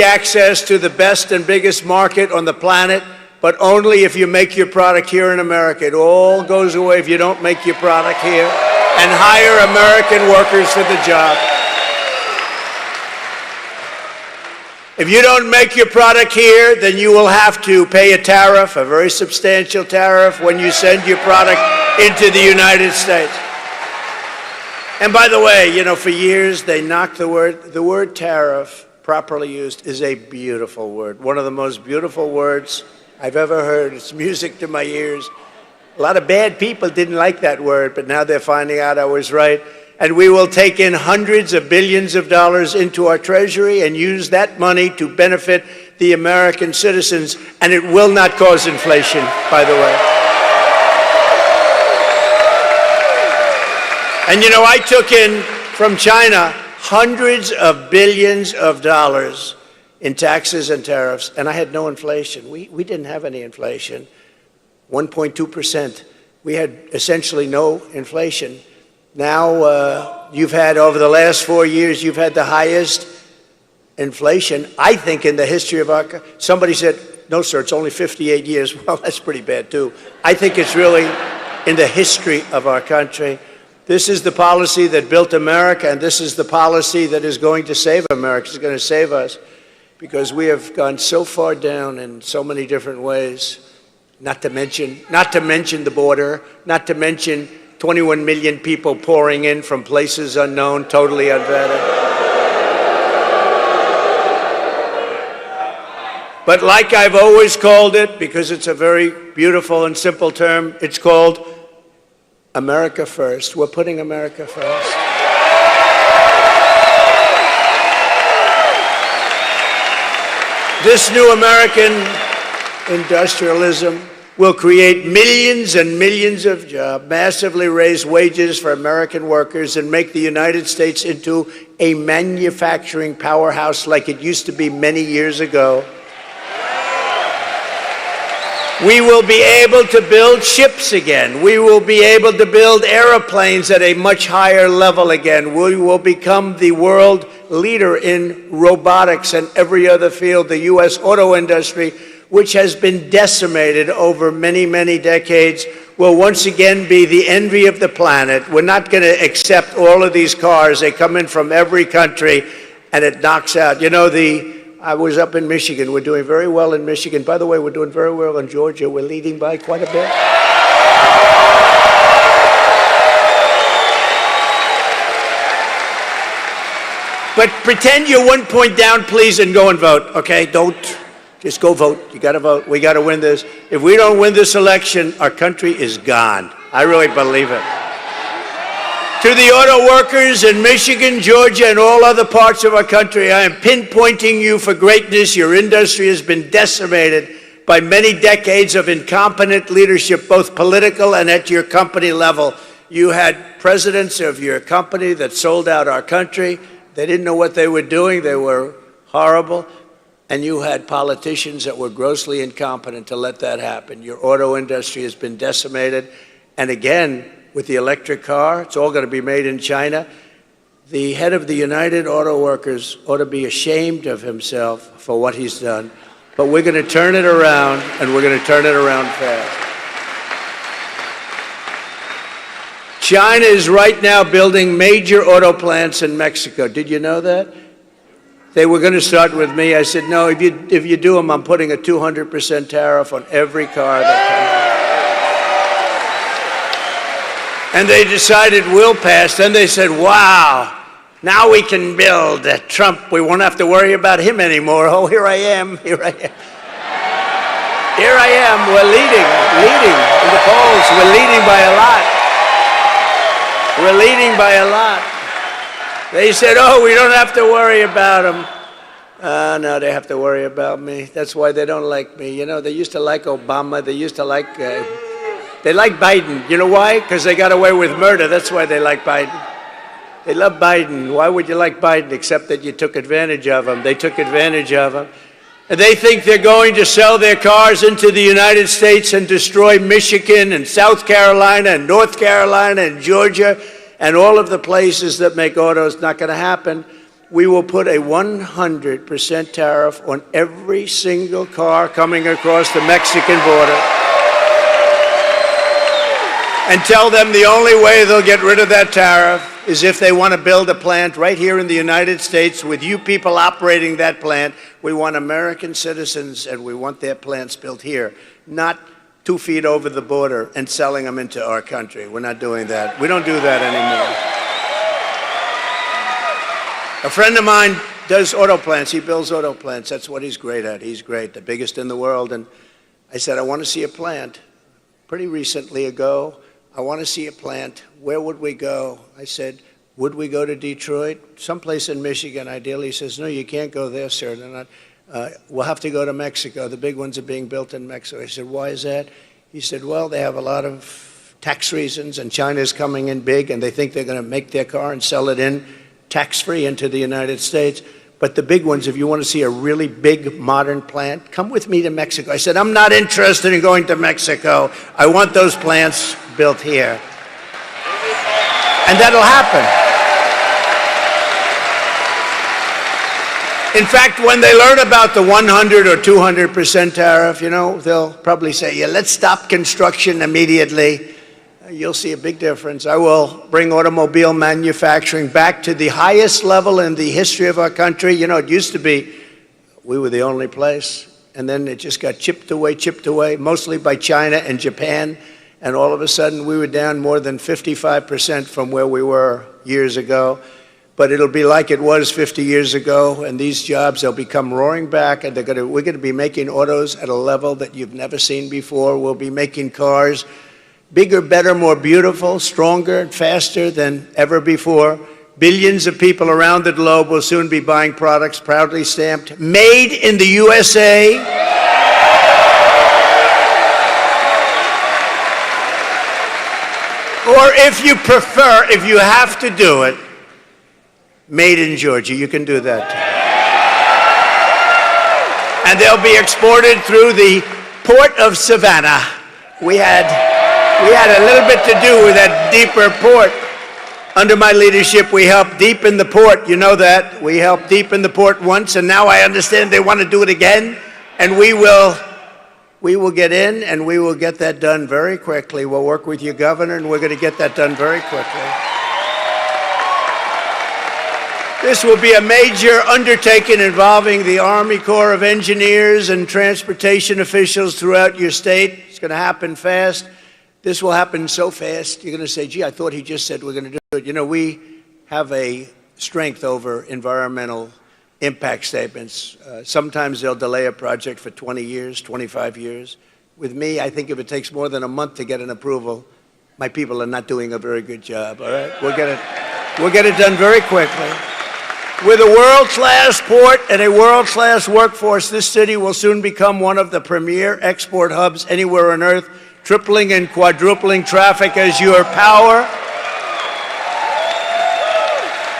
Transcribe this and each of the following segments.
access to the best and biggest market on the planet, but only if you make your product here in America. It all goes away if you don't make your product here and hire American workers for the job. If you don't make your product here, then you will have to pay a tariff, a very substantial tariff, when you send your product into the United States. And by the way, you know, for years they knocked the word tariff, properly used, is a beautiful word. One of the most beautiful words I've ever heard. It's music to my ears. A lot of bad people didn't like that word, but now they're finding out I was right. And we will take in hundreds of billions of dollars into our treasury and use that money to benefit the American citizens, and it will not cause inflation, by the way. And you know, I took in from China hundreds of billions of dollars in taxes and tariffs, and I had no inflation. We didn't have any inflation, 1.2%. We had essentially no inflation. Now, you've had, over the last 4 years, you've had the highest inflation, I think, in the history of our country. Somebody said, no, sir, it's only 58 years. Well, that's pretty bad, too. I think it's really in the history of our country. This is the policy that built America, and this is the policy that is going to save America. It's going to save us, because we have gone so far down in so many different ways, not to mention the border, not to mention 21 million people pouring in from places unknown, totally unvetted. But like I've always called it, because it's a very beautiful and simple term, it's called America First. We're putting America first. This new American industrialism will create millions and millions of jobs, massively raise wages for American workers, and make the United States into a manufacturing powerhouse like it used to be many years ago. We will be able to build ships again. We will be able to build airplanes at a much higher level again. We will become the world leader in robotics and every other field. The U.S. auto industry, which has been decimated over many, many decades, will once again be the envy of the planet. We're not going to accept all of these cars. They come in from every country, and it knocks out. You know, I was up in Michigan. We're doing very well in Michigan. By the way, we're doing very well in Georgia. We're leading by quite a bit. But pretend you're 1 point down, please, and go and vote, okay? Don't. Just go vote. You got to vote. We got to win this. If we don't win this election, our country is gone. I really believe it. To the auto workers in Michigan, Georgia, and all other parts of our country, I am pinpointing you for greatness. Your industry has been decimated by many decades of incompetent leadership, both political and at your company level. You had presidents of your company that sold out our country. They didn't know what they were doing. They were horrible. And you had politicians that were grossly incompetent to let that happen. Your auto industry has been decimated. And again, with the electric car, it's all going to be made in China. The head of the United Auto Workers ought to be ashamed of himself for what he's done. But we're going to turn it around, and we're going to turn it around fast. China is right now building major auto plants in Mexico. Did you know that? They were going to start with me. I said, no, if you do them, I'm putting a 200% tariff on every car that comes. And they decided we'll pass. Then they said, wow, now we can build Trump. We won't have to worry about him anymore. Oh, here I am. Here I am. Here I am. We're leading in the polls. We're leading by a lot. We're leading by a lot. They said, oh, we don't have to worry about him. No, they have to worry about me. That's why they don't like me. You know, they used to like Obama. They used to like... They like Biden. You know why? Because they got away with murder. That's why they like Biden. They love Biden. Why would you like Biden except that you took advantage of him? They took advantage of him. And they think they're going to sell their cars into the United States and destroy Michigan and South Carolina and North Carolina and Georgia and all of the places that make autos. Not going to happen. we will put a 100% tariff on every single car coming across the Mexican border and tell them the only way they'll get rid of that tariff is if they want to build a plant right here in the United States with you people operating that plant. We want American citizens, and we want their plants built here, not 2 feet over the border and selling them into our country. We're not doing that. We don't do that anymore. A friend of mine does auto plants. He builds auto plants. That's what he's great at. He's great, the biggest in the world. And I said, I want to see a plant. Pretty recently ago, I want to see a plant. Where would we go? I said, would we go to Detroit? Someplace in Michigan, ideally. He says, no, you can't go there, sir. They're not. We'll have to go to Mexico. The big ones are being built in Mexico. I said, why is that? He said, well, they have a lot of tax reasons, and China's coming in big, and they think they're going to make their car and sell it in tax-free into the United States. But the big ones, if you want to see a really big modern plant, come with me to Mexico. I said, I'm not interested in going to Mexico. I want those plants built here. And that'll happen. In fact, when they learn about the 100 or 200% tariff, you know, they'll probably say, yeah, let's stop construction immediately. You'll see a big difference. I will bring automobile manufacturing back to the highest level in the history of our country. You know, it used to be we were the only place, and then it just got chipped away, mostly by China and Japan, and all of a sudden we were down more than 55% from where we were years ago. But it'll be like it was 50 years ago, and these jobs, they'll become roaring back, and we're going to be making autos at a level that you've never seen before. We'll be making cars bigger, better, more beautiful, stronger, and faster than ever before. Billions of people around the globe will soon be buying products proudly stamped, made in the USA. Or if you prefer, if you have to do it, made in Georgia. You can do that too. And they'll be exported through the port of Savannah. We had a little bit to do with that deeper port. Under my leadership, we helped deepen the port. You know that. We helped deepen the port once, and now I understand they want to do it again. And we will get in, and we will get that done very quickly. We'll work with your governor, and we're going to get that done very quickly. This will be a major undertaking involving the Army Corps of Engineers and transportation officials throughout your state. It's going to happen fast. This will happen so fast, you're going to say, gee, I thought he just said we're going to do it. You know, we have a strength over environmental impact statements. Sometimes they'll delay a project for 20 years, 25 years. With me, I think if it takes more than a month to get an approval, my people are not doing a very good job, all right? We'll get it done very quickly. With a world-class port and a world-class workforce, this city will soon become one of the premier export hubs anywhere on earth, tripling and quadrupling traffic as your power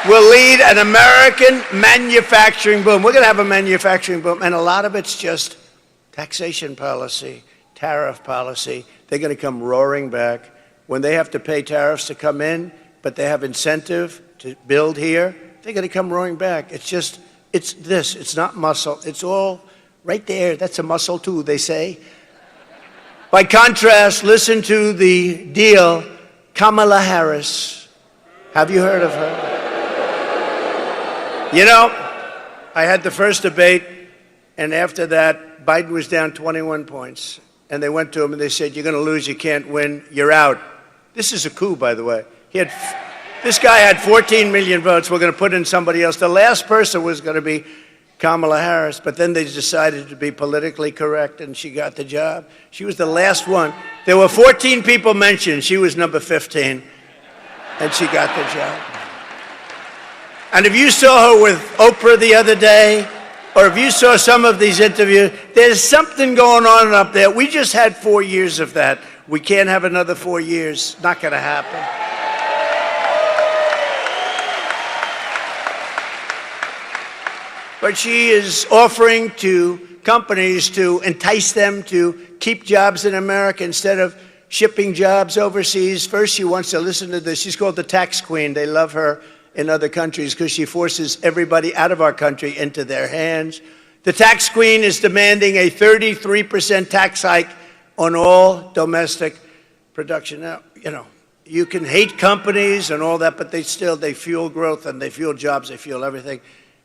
will lead an American manufacturing boom. We're going to have a manufacturing boom, and a lot of it's just taxation policy, tariff policy. They're going to come roaring back. When they have to pay tariffs to come in, but they have incentive to build here, they're going to come roaring back. It's this. It's not muscle. It's all right there. That's a muscle, too, they say. By contrast, listen to the deal, Kamala Harris. Have you heard of her? You know, I had the first debate, and after that, Biden was down 21 points. And they went to him and they said, you're going to lose, you can't win, you're out. This is a coup, by the way. This guy had 14 million votes. We're going to put in somebody else. The last person was going to be Kamala Harris, but then they decided to be politically correct, and she got the job. She was the last one. There were 14 people mentioned. She was number 15, and she got the job. And if you saw her with Oprah the other day, or if you saw some of these interviews, there's something going on up there. We just had 4 years of that. We can't have another 4 years. Not going to happen. But she is offering to companies to entice them to keep jobs in America instead of shipping jobs overseas. First, she wants to listen to this. She's called the tax queen. They love her. in other countries because she forces everybody out of our country into their hands. The tax queen is demanding a 33% tax hike on all domestic production. Now, you can hate companies and all that, but they fuel growth and they fuel jobs, they fuel everything.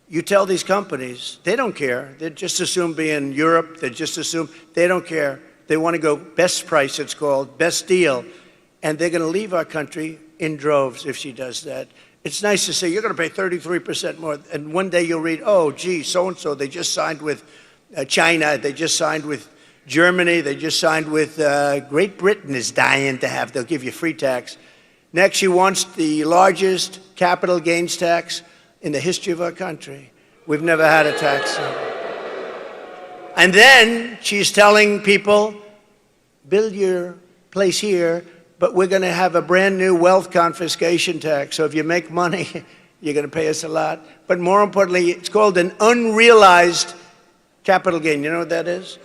You tell these companies, they don't care. They just assume be in Europe. They just assume they don't care. They want to go best price, it's called, best deal. And they're going to leave our country in droves if she does that. It's nice to say, you're going to pay 33% more. And one day you'll read, oh, gee, so-and-so, they just signed with China. They just signed with Germany. They just signed with Great Britain is dying to have. They'll give you free tax. Next, she wants the largest capital gains tax in the history of our country. We've never had a tax. And then she's telling people, build your place here, but we're going to have a brand new wealth confiscation tax. So if you make money, you're going to pay us a lot. But more importantly, it's called an unrealized capital gain. You know what that is?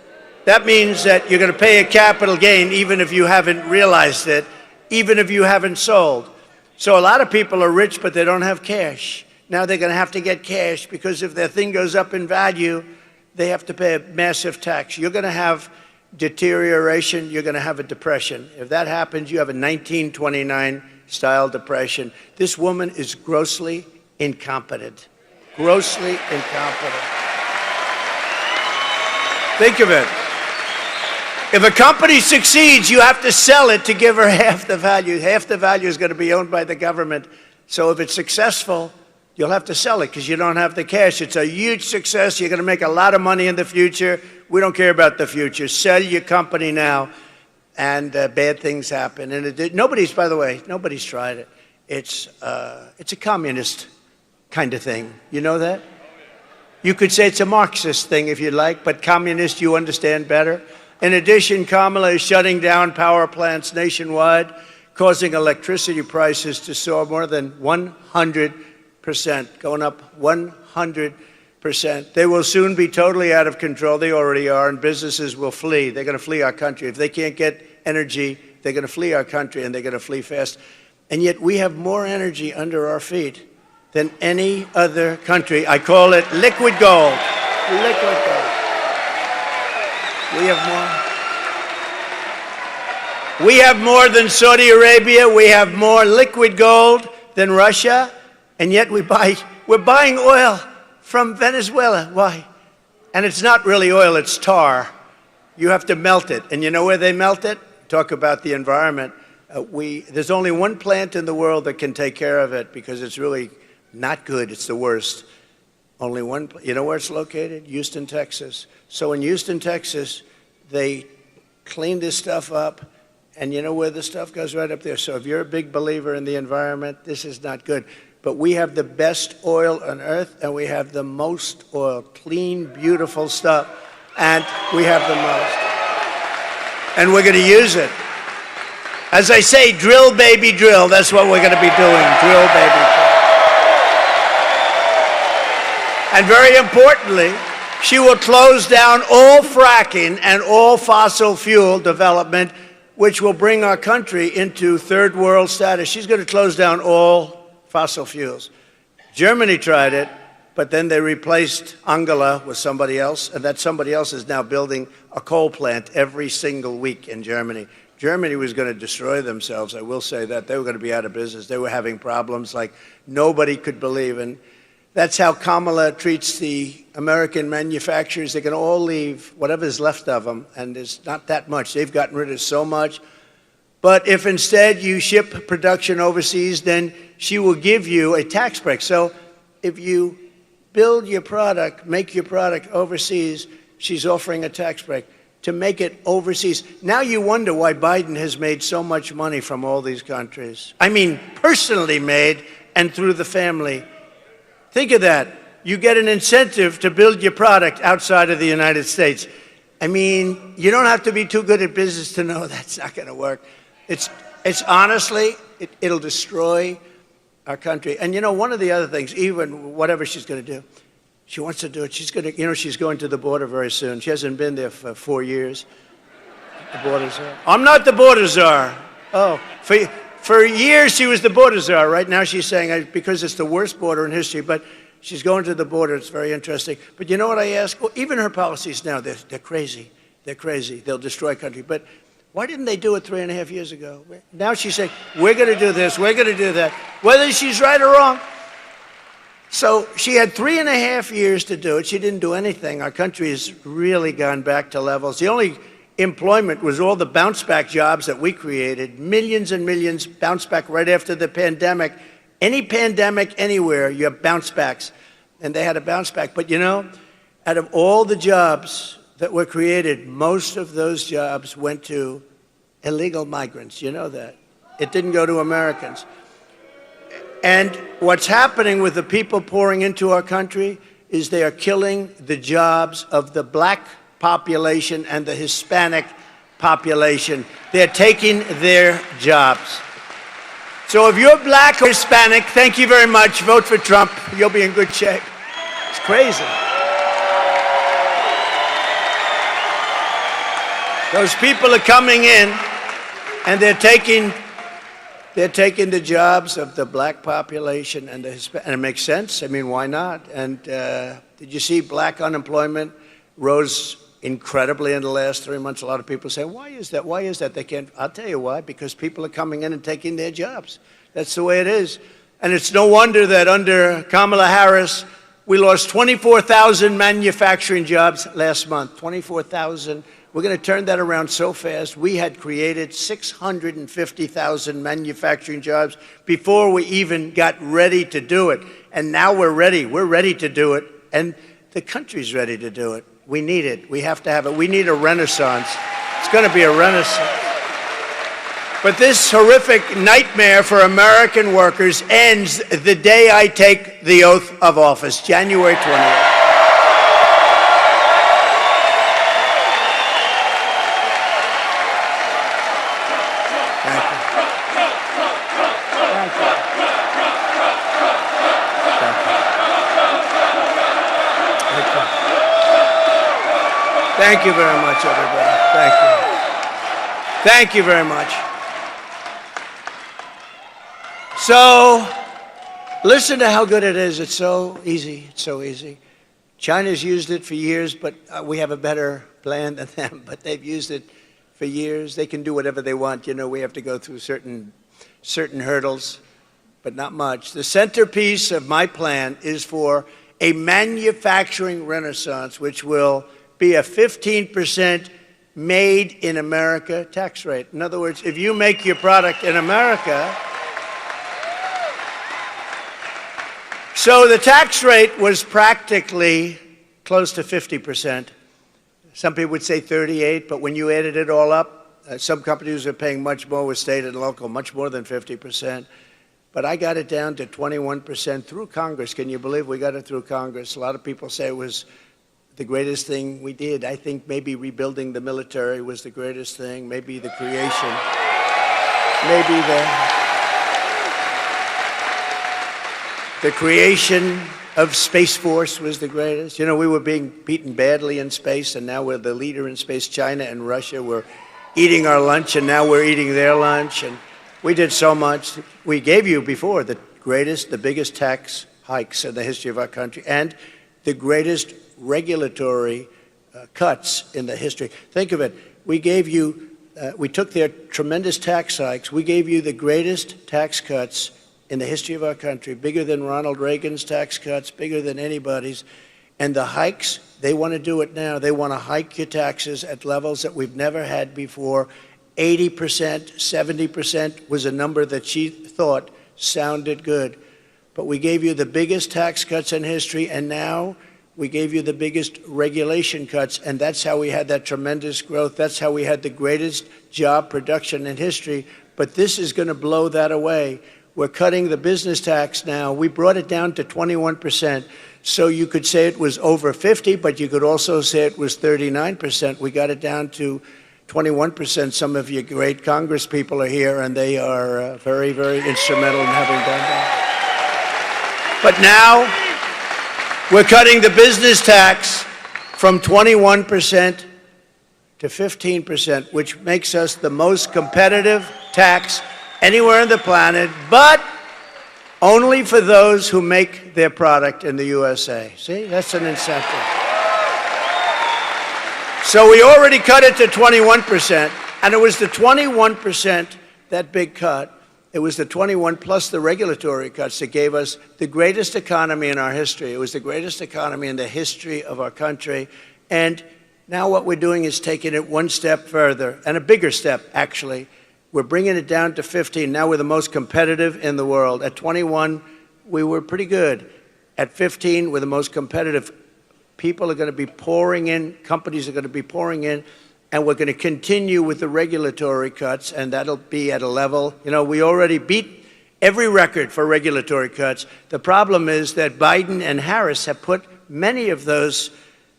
That means that you're going to pay a capital gain even if you haven't realized it, even if you haven't sold. So a lot of people are rich, but they don't have cash. Now they're going to have to get cash because if their thing goes up in value, they have to pay a massive tax. You're going to have deterioration, you're going to have a depression. If that happens, you have a 1929 style depression. This woman is grossly incompetent. Grossly incompetent. Think of it. If a company succeeds, you have to sell it to give her half the value. Half the value is going to be owned by the government. So if it's successful, you'll have to sell it because you don't have the cash. It's a huge success. You're going to make a lot of money in the future. We don't care about the future. Sell your company now, and bad things happen. And nobody's, by the way, nobody's tried it. It's a communist kind of thing. You know that? You could say it's a Marxist thing if you like, but communist you understand better. In addition, Kamala is shutting down power plants nationwide, causing electricity prices to soar more than 100%, going up 100%. They will soon be totally out of control. They already are, and businesses will flee. They're going to flee our country. If they can't get energy, they're going to flee our country, and they're going to flee fast. And yet we have more energy under our feet than any other country. I call it liquid gold. Liquid gold. We have more. We have more than Saudi Arabia. We have more liquid gold than Russia, and yet we're buying oil from Venezuela. Why? And it's not really oil, it's tar. You have to melt it. And you know where they melt it? Talk about the environment. There's only one plant in the world that can take care of it because it's really not good. It's the worst. Only one. You know where it's located? Houston, Texas. So in Houston, Texas, they clean this stuff up, and you know where the stuff goes? Right up there. So if you're a big believer in the environment, this is not good. But we have the best oil on earth, and we have the most oil, clean, beautiful stuff, and we have the most. And we're going to use it. As I say, drill, baby, drill. That's what we're going to be doing, drill, baby, drill. And very importantly, she will close down all fracking and all fossil fuel development, which will bring our country into third world status. She's going to close down all fossil fuels. Germany tried it, but then they replaced Angela with somebody else, and that somebody else is now building a coal plant every single week in Germany. Germany was going to destroy themselves, I will say that. They were going to be out of business. They were having problems like nobody could believe. And that's how Kamala treats the American manufacturers. They can all leave whatever's left of them, and there's not that much. They've gotten rid of so much. But if instead you ship production overseas, then she will give you a tax break. So if you build your product, make your product overseas, she's offering a tax break to make it overseas. Now you wonder why Biden has made so much money from all these countries. I mean, personally made and through the family. Think of that. You get an incentive to build your product outside of the United States. I mean, you don't have to be too good at business to know that's not going to work. It's honestly, it'll destroy our country. And you know, one of the other things, even whatever she's going to do, she wants to do it. She's going to, you know, she's going to the border very soon. She hasn't been there for 4 years. The border czar. I'm not the border czar. Oh, For years, she was the border czar. Right now, she's saying, because it's the worst border in history, but she's going to the border. It's very interesting. But you know what I ask? Well, even her policies now, they're crazy. They're crazy. They'll destroy country. But why didn't they do it 3.5 years ago? Now she's saying, we're going to do this, we're going to do that, whether she's right or wrong. So she had 3.5 years to do it. She didn't do anything. Our country has really gone back to levels. The only employment was all the bounce-back jobs that we created. Millions and millions bounced back right after the pandemic. Any pandemic anywhere, you have bounce-backs. And they had a bounce-back. But, you know, out of all the jobs that were created, most of those jobs went to illegal migrants. You know that. It didn't go to Americans. And what's happening with the people pouring into our country is they are killing the jobs of the black population and the Hispanic population. They're taking their jobs. So if you're black or Hispanic, thank you very much. Vote for Trump. You'll be in good shape. It's crazy. Those people are coming in and they're taking the jobs of the black population and the Hispanic, and it makes sense. I mean, why not? And did you see black unemployment rose incredibly in the last 3 months? A lot of people say, why is that? Why is that? They can't. I'll tell you why. Because people are coming in and taking their jobs. That's the way it is. And it's no wonder that under Kamala Harris, we lost 24,000 manufacturing jobs last month. 24,000. We're going to turn that around so fast. We had created 650,000 manufacturing jobs before we even got ready to do it. And now we're ready. We're ready to do it. And the country's ready to do it. We need it. We have to have it. We need a renaissance. It's going to be a renaissance. But this horrific nightmare for American workers ends the day I take the oath of office, January 20th. Thank you very much, everybody. Thank you. Thank you very much. So, listen to how good it is. It's so easy. It's so easy. China's used it for years, but we have a better plan than them. But they've used it for years. They can do whatever they want. You know, we have to go through certain hurdles, but not much. The centerpiece of my plan is for a manufacturing renaissance, which will be a 15% made in America tax rate. In other words, if you make your product in America, so the tax rate was practically close to 50%. Some people would say 38, but when you added it all up, some companies are paying much more with state and local, much more than 50%. But I got it down to 21% through Congress. Can you believe we got it through Congress? A lot of people say it was the greatest thing we did. I think maybe rebuilding the military was the greatest thing, maybe the creation, maybe the creation of Space Force was the greatest. You know, we were being beaten badly in space, and now we're the leader in space. China and Russia were eating our lunch, and now we're eating their lunch. And we did so much. We gave you before the biggest tax hikes in the history of our country, and the greatest regulatory cuts in the history. Think of it. We gave you, we took their tremendous tax hikes. We gave you the greatest tax cuts in the history of our country, bigger than Ronald Reagan's tax cuts, bigger than anybody's. And the hikes, they want to do it now. They want to hike your taxes at levels that we've never had before. 80%, 70% was a number that she thought sounded good. But we gave you the biggest tax cuts in history, and now we gave you the biggest regulation cuts, and that's how we had that tremendous growth. That's how we had the greatest job production in history. But this is going to blow that away. We're cutting the business tax now. We brought it down to 21%. So you could say it was over 50, but you could also say it was 39%. We got it down to 21%. Some of you great Congress people are here, and they are very, very instrumental in having done that. But now we're cutting the business tax from 21% to 15%, which makes us the most competitive tax anywhere on the planet, but only for those who make their product in the USA. See, that's an incentive. So we already cut it to 21%, and it was the 21%, that big cut, it was the 21 plus the regulatory cuts that gave us the greatest economy in our history. It was the greatest economy in the history of our country. And now what we're doing is taking it one step further, and a bigger step, actually. We're bringing it down to 15. Now we're the most competitive in the world. At 21, we were pretty good. At 15, we're the most competitive. People are going to be pouring in, companies are going to be pouring in, and we're going to continue with the regulatory cuts, and that'll be at a level, you know, we already beat every record for regulatory cuts. The problem is that Biden and Harris have put many of those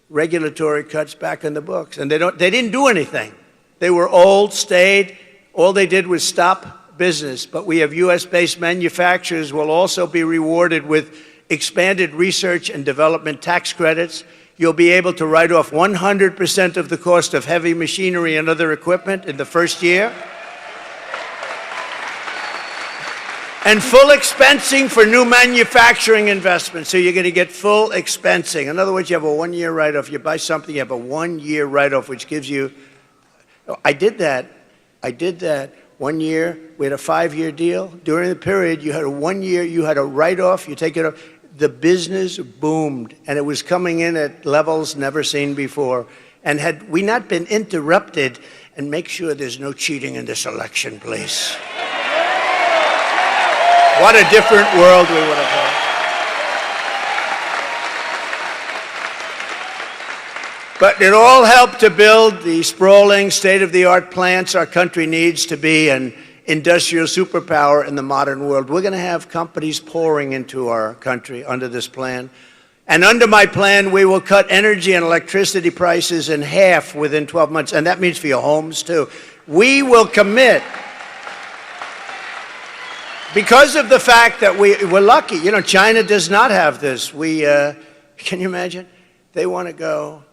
regulatory cuts back in the books, and they didn't do anything. They were old, stayed. All they did was stop business. But we have U.S.-based manufacturers will also be rewarded with expanded research and development tax credits. You'll be able to write off 100% of the cost of heavy machinery and other equipment in the first year. And full expensing for new manufacturing investments. So you're going to get full expensing. In other words, you have a one-year write-off. You buy something, you have a one-year write-off, which gives you... I did that 1 year. We had a 5-year deal. During the period, you had a 1 year, you had a write-off, you take it off. The business boomed, and it was coming in at levels never seen before. And had we not been interrupted, and make sure there's no cheating in this election, please. What a different world we would have had. But it all helped to build the sprawling, state-of-the-art plants our country needs to be an industrial superpower in the modern world. We're going to have companies pouring into our country under this plan. And under my plan, we will cut energy and electricity prices in half within 12 months. And that means for your homes, too. We will commit, because of the fact that we're lucky. You know, China does not have this. Can you imagine? They want to go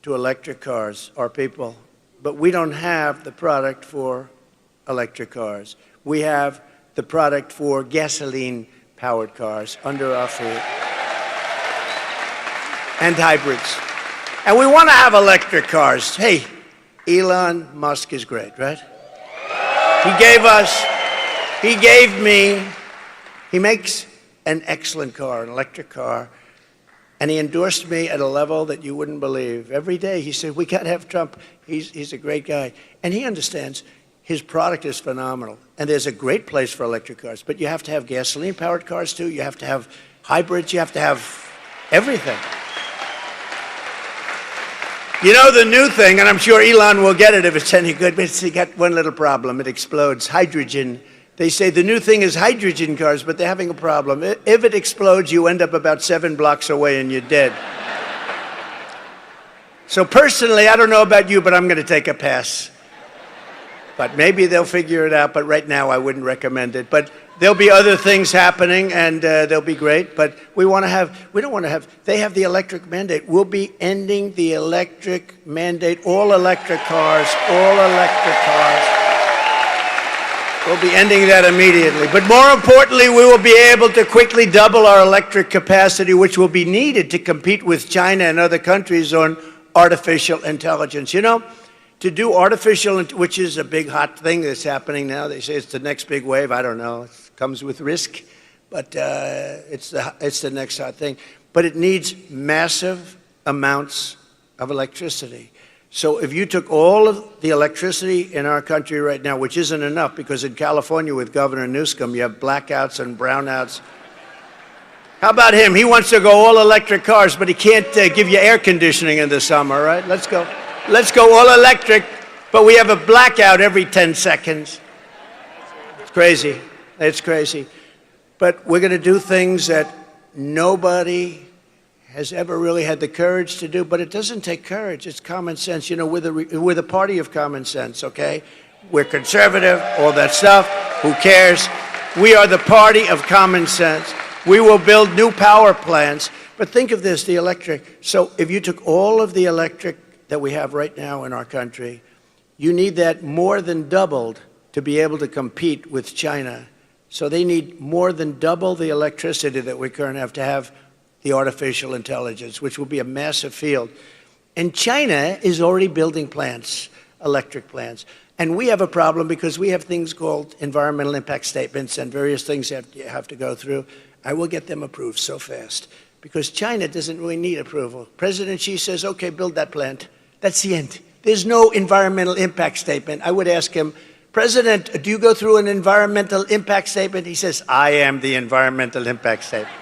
to electric cars, our people. But we don't have the product for electric cars. We have the product for gasoline-powered cars under our feet. And hybrids. And we want to have electric cars. Hey, Elon Musk is great, right? He makes an excellent car, an electric car. And he endorsed me at a level that you wouldn't believe. Every day he said, we got to have Trump. He's a great guy. And he understands his product is phenomenal. And there's a great place for electric cars. But you have to have gasoline-powered cars, too. You have to have hybrids. You have to have everything. You know the new thing, and I'm sure Elon will get it if it's any good, but it's got one little problem. It explodes. Hydrogen. They say the new thing is hydrogen cars, but they're having a problem. If it explodes, you end up about 7 blocks away and you're dead. So personally, I don't know about you, but I'm going to take a pass. But maybe they'll figure it out, but right now I wouldn't recommend it. But there'll be other things happening, and they'll be great. But we don't want to have, they have the electric mandate. We'll be ending the electric mandate, all electric cars. We'll be ending that immediately. But more importantly, we will be able to quickly double our electric capacity, which will be needed to compete with China and other countries on artificial intelligence. You know, to do artificial, which is a big hot thing that's happening now. They say it's the next big wave. I don't know. It comes with risk, but it's the next hot thing. But it needs massive amounts of electricity. So if you took all of the electricity in our country right now, which isn't enough, because in California with Governor Newsom, you have blackouts and brownouts. How about him? He wants to go all electric cars, but he can't give you air conditioning in the summer, right? Let's go all electric, but we have a blackout every 10 seconds. It's crazy. It's crazy. But we're going to do things that nobody has ever really had the courage to do, but it doesn't take courage. It's common sense. You know, we're the party of common sense, okay? We're conservative, all that stuff. Who cares? We are the party of common sense. We will build new power plants. But think of this, the electric. So if you took all of the electric that we have right now in our country, you need that more than doubled to be able to compete with China. So they need more than double the electricity that we currently have to have the artificial intelligence, which will be a massive field. And China is already building plants, electric plants. And we have a problem because we have things called environmental impact statements and various things that you have to go through. I will get them approved so fast because China doesn't really need approval. President Xi says, okay, build that plant. That's the end. There's no environmental impact statement. I would ask him, President, do you go through an environmental impact statement? He says, I am the environmental impact statement.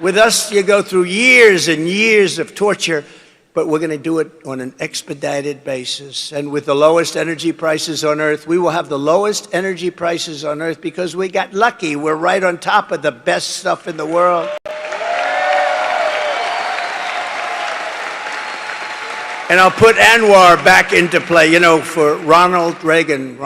With us, you go through years and years of torture, but we're going to do it on an expedited basis. And with the lowest energy prices on earth, we will have the lowest energy prices on earth because we got lucky. We're right on top of the best stuff in the world. And I'll put Anwar back into play. You know, for Ronald Reagan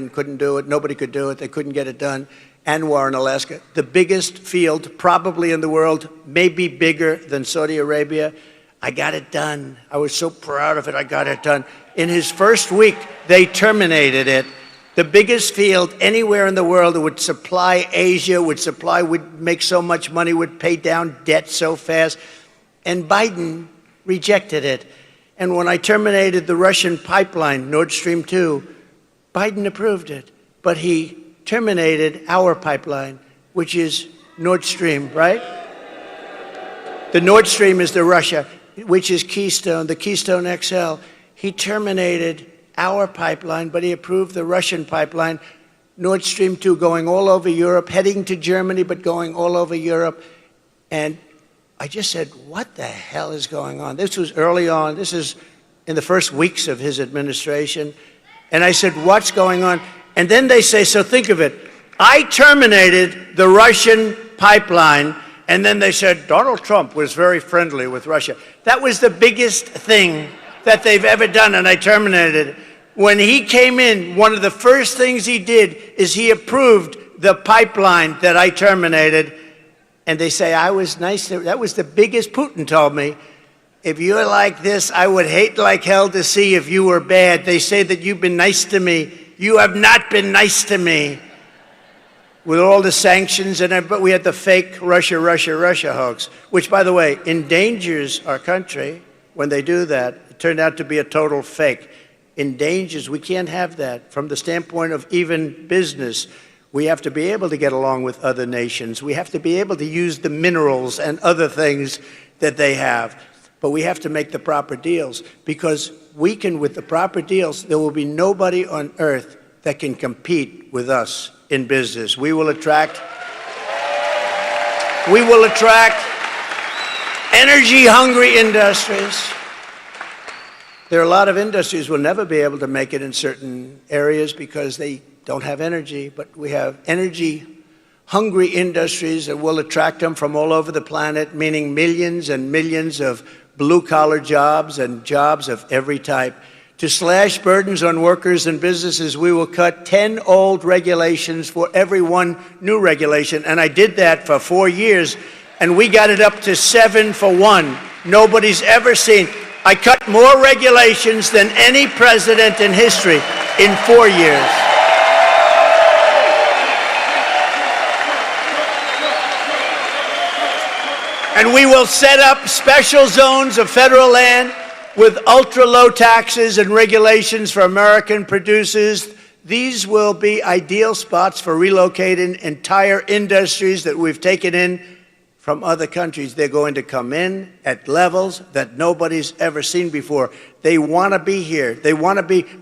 couldn't do it. Nobody could do it. They couldn't get it done. Anwar in Alaska, the biggest field probably in the world, maybe bigger than Saudi Arabia. I got it done. I was so proud of it. I got it done. In his first week, they terminated it. The biggest field anywhere in the world that would supply Asia, would make so much money, would pay down debt so fast. And Biden rejected it. And when I terminated the Russian pipeline, Nord Stream 2, Biden approved it. But he terminated our pipeline, which is Nord Stream, right? The Nord Stream is the Russia, which is Keystone, the Keystone XL. He terminated our pipeline, but he approved the Russian pipeline, Nord Stream 2, going all over Europe, heading to Germany, but going all over Europe. And I just said, what the hell is going on? This was early on. This is in the first weeks of his administration. And I said, what's going on? And then they say, so think of it. I terminated the Russian pipeline, and then they said, Donald Trump was very friendly with Russia. That was the biggest thing that they've ever done, and I terminated it. When he came in, one of the first things he did is he approved the pipeline that I terminated. And they say, I was nice. That was the biggest. Putin told me, if you're like this, I would hate like hell to see if you were bad. They say that you've been nice to me. You have not been nice to me. With all the sanctions, but we had the fake Russia hoax, which, by the way, endangers our country when they do that. It turned out to be a total fake. Endangers, we can't have that. From the standpoint of even business, we have to be able to get along with other nations. We have to be able to use the minerals and other things that they have. But we have to make the proper deals, because with the proper deals, there will be nobody on earth that can compete with us in business. We will attract energy-hungry industries. There are a lot of industries will never be able to make it in certain areas because they don't have energy, but we have energy-hungry industries that will attract them from all over the planet, meaning millions and millions of blue-collar jobs and jobs of every type. To slash burdens on workers and businesses, we will cut 10 old regulations for every one new regulation. And I did that for 4 years, and we got it up to 7 for 1. Nobody's ever seen. I cut more regulations than any president in history in 4 years. And we will set up special zones of federal land with ultra-low taxes and regulations for American producers. These will be ideal spots for relocating entire industries that we've taken in from other countries. They're going to come in at levels that nobody's ever seen before. They want to be here.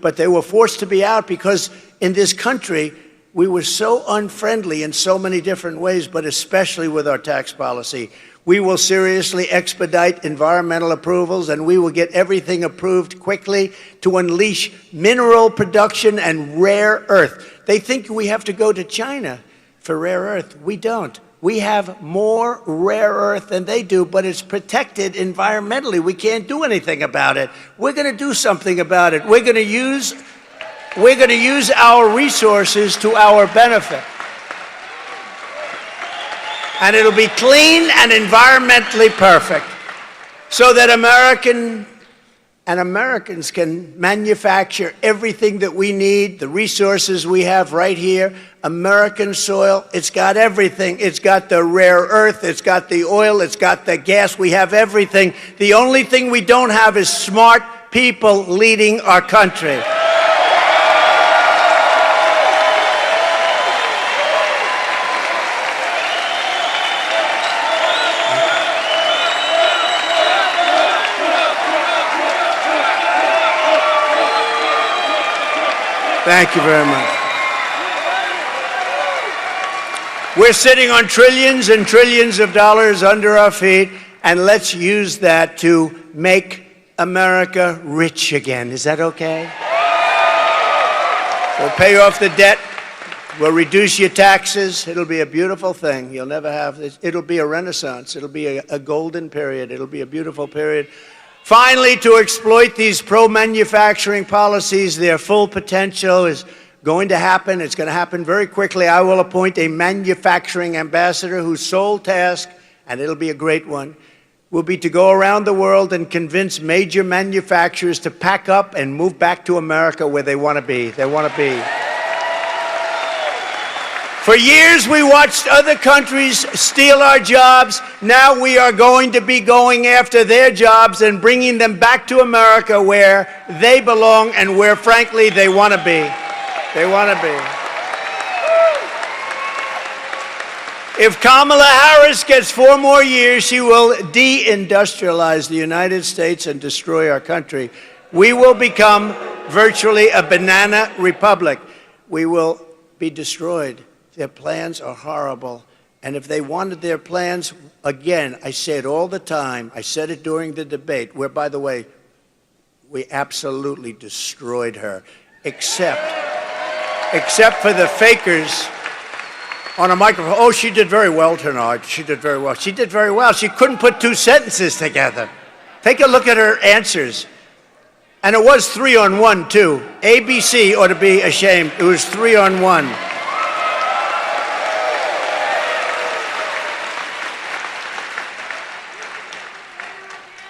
But they were forced to be out because in this country, we were so unfriendly in so many different ways, but especially with our tax policy. We will seriously expedite environmental approvals, and we will get everything approved quickly to unleash mineral production and rare earth. They think we have to go to China for rare earth. We don't. We have more rare earth than they do, but it's protected environmentally. We can't do anything about it. We're going to do something about it. We're going to use our resources to our benefit. And it'll be clean and environmentally perfect so that American and Americans can manufacture everything that we need, the resources we have right here. American soil, it's got everything. It's got the rare earth, it's got the oil, it's got the gas. We have everything. The only thing we don't have is smart people leading our country. Thank you very much. We're sitting on trillions and trillions of dollars under our feet, and let's use that to make America rich again. Is that okay? We'll pay off the debt. We'll reduce your taxes. It'll be a beautiful thing. You'll never have this. It'll be a renaissance. It'll be a golden period. It'll be a beautiful period. Finally, to exploit these pro-manufacturing policies, their full potential is going to happen. It's going to happen very quickly. I will appoint a manufacturing ambassador whose sole task, and it'll be a great one, will be to go around the world and convince major manufacturers to pack up and move back to America where they want to be. They want to be. For years, we watched other countries steal our jobs. Now we are going to be going after their jobs and bringing them back to America where they belong and where, frankly, they want to be. They want to be. If Kamala Harris gets 4 more years, she will deindustrialize the United States and destroy our country. We will become virtually a banana republic. We will be destroyed. Their plans are horrible. And if they wanted their plans, again, I say it all the time. I said it during the debate, where, by the way, we absolutely destroyed her, except for the fakers on a microphone. Oh, she did very well tonight. She did very well. She did very well. She couldn't put 2 sentences together. Take a look at her answers. And it was 3-on-1, too. ABC ought to be ashamed. It was 3-on-1.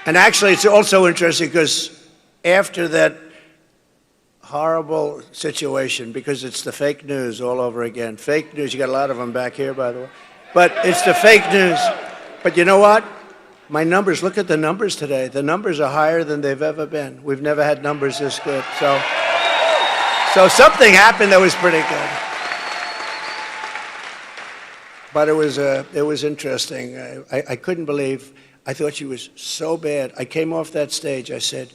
And actually, it's also interesting because after that horrible situation, because it's the fake news all over again. Fake news, you got a lot of them back here, by the way. But it's the fake news. But you know what? My numbers, look at the numbers today. The numbers are higher than they've ever been. We've never had numbers this good. So something happened that was pretty good. But it was interesting. I couldn't believe. I thought she was so bad. I came off that stage. I said,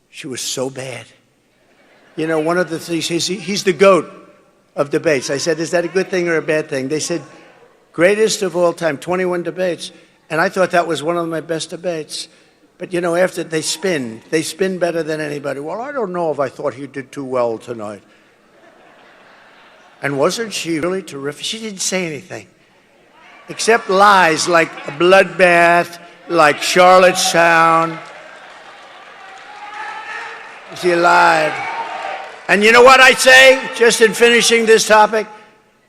she was so bad. You know, one of the things, he's the GOAT of debates. I said, is that a good thing or a bad thing? They said, greatest of all time, 21 debates. And I thought that was one of my best debates. But, you know, after they spin better than anybody. Well, I don't know if I thought he did too well tonight. And wasn't she really terrific? She didn't say anything. Except lies like a bloodbath, like Charlottetown. She lied. And you know what I say, just in finishing this topic?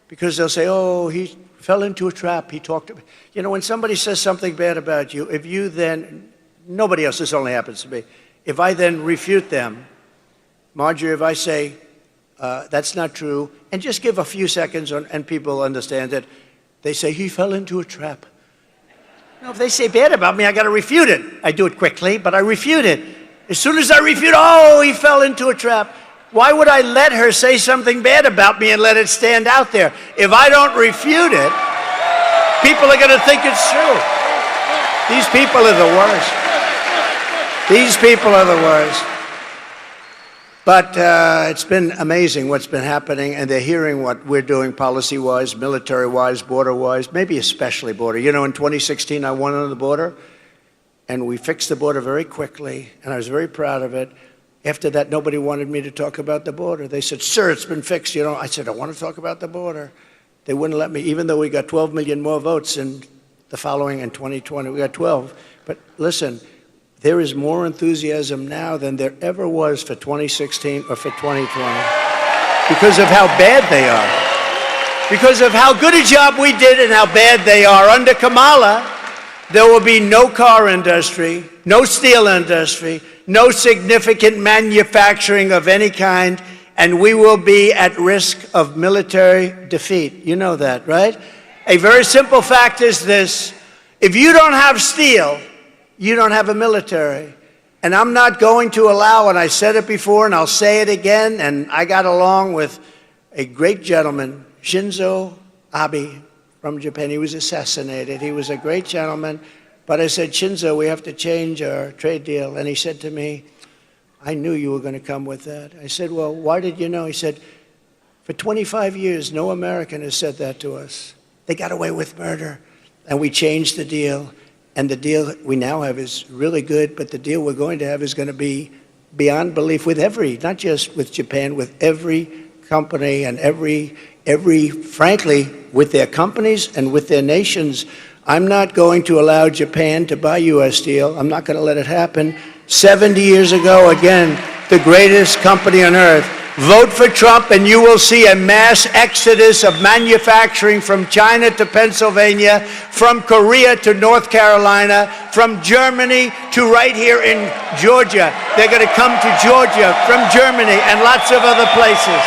Because they'll say, oh, he fell into a trap, he talked about. You know, when somebody says something bad about you, if you then, nobody else, this only happens to me, if I then refute them, Marjorie, if I say, that's not true, and just give a few seconds and people understand it, they say, he fell into a trap. You know, if they say bad about me, I got to refute it. I do it quickly, but I refute it. As soon as I refute, oh, he fell into a trap. Why would I let her say something bad about me and let it stand out there? If I don't refute it, people are going to think it's true. These people are the worst. These people are the worst. But it's been amazing what's been happening, and they're hearing what we're doing policy-wise, military-wise, border-wise, maybe especially border. You know, in 2016, I won on the border, and we fixed the border very quickly, and I was very proud of it. After that, nobody wanted me to talk about the border. They said, sir, it's been fixed. You know, I said, I want to talk about the border. They wouldn't let me, even though we got 12 million more votes in the following in 2020. We got 12. But listen, there is more enthusiasm now than there ever was for 2016 or for 2020 because of how bad they are. Because of how good a job we did and how bad they are. Under Kamala, there will be no car industry, no steel industry, no significant manufacturing of any kind, and we will be at risk of military defeat. You know that, right? A very simple fact is this: if you don't have steel, you don't have a military. And I'm not going to allow, and I said it before and I'll say it again, and I got along with a great gentleman, Shinzo Abe from Japan. He was assassinated. He was a great gentleman. But I said, Shinzo, we have to change our trade deal. And he said to me, I knew you were going to come with that. I said, well, why did you know? He said, for 25 years, no American has said that to us. They got away with murder. And we changed the deal. And the deal we now have is really good, but the deal we're going to have is going to be beyond belief with every, not just with Japan, with every company and every, frankly, with their companies and with their nations. I'm not going to allow Japan to buy U.S. steel. I'm not going to let it happen. 70 years ago, again, the greatest company on earth. Vote for Trump and you will see a mass exodus of manufacturing from China to Pennsylvania, from Korea to North Carolina, from Germany to right here in Georgia. They're going to come to Georgia from Germany and lots of other places.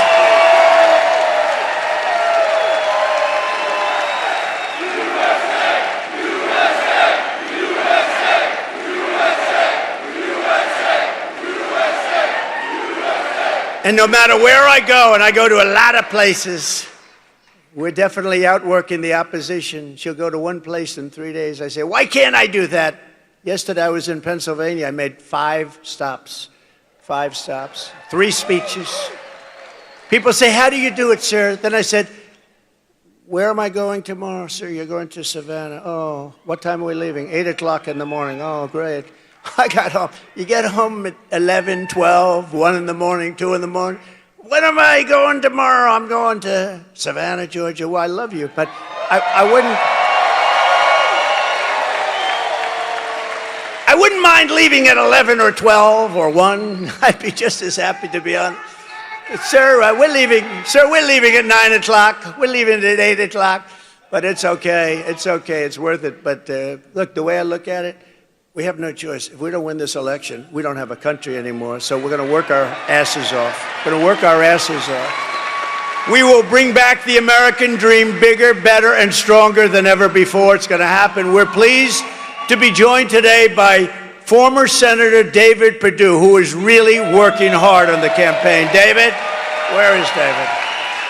And no matter where I go, and I go to a lot of places, we're definitely outworking the opposition. She'll go to one place in 3 days. I say, why can't I do that? Yesterday I was in Pennsylvania. I made 5 stops, 3 speeches. People say, how do you do it, sir? Then I said, where am I going tomorrow? Sir, you're going to Savannah. Oh, what time are we leaving? 8 o'clock in the morning. Oh, great. I got home. You get home at 11, 12, 1 in the morning, 2 in the morning. When am I going tomorrow? I'm going to Savannah, Georgia. Well, I love you, but I wouldn't mind leaving at 11 or 12 or 1. I'd be just as happy to be on. Sir, we're leaving. Sir, we're leaving at 9 o'clock. We're leaving at 8 o'clock. But it's okay. It's okay. It's worth it. But look, the way I look at it, we have no choice. If we don't win this election, we don't have a country anymore. So we're going to work our asses off. We're going to work our asses off. We will bring back the American dream bigger, better, and stronger than ever before. It's going to happen. We're pleased to be joined today by former Senator David Perdue, who is really working hard on the campaign. David? Where is David?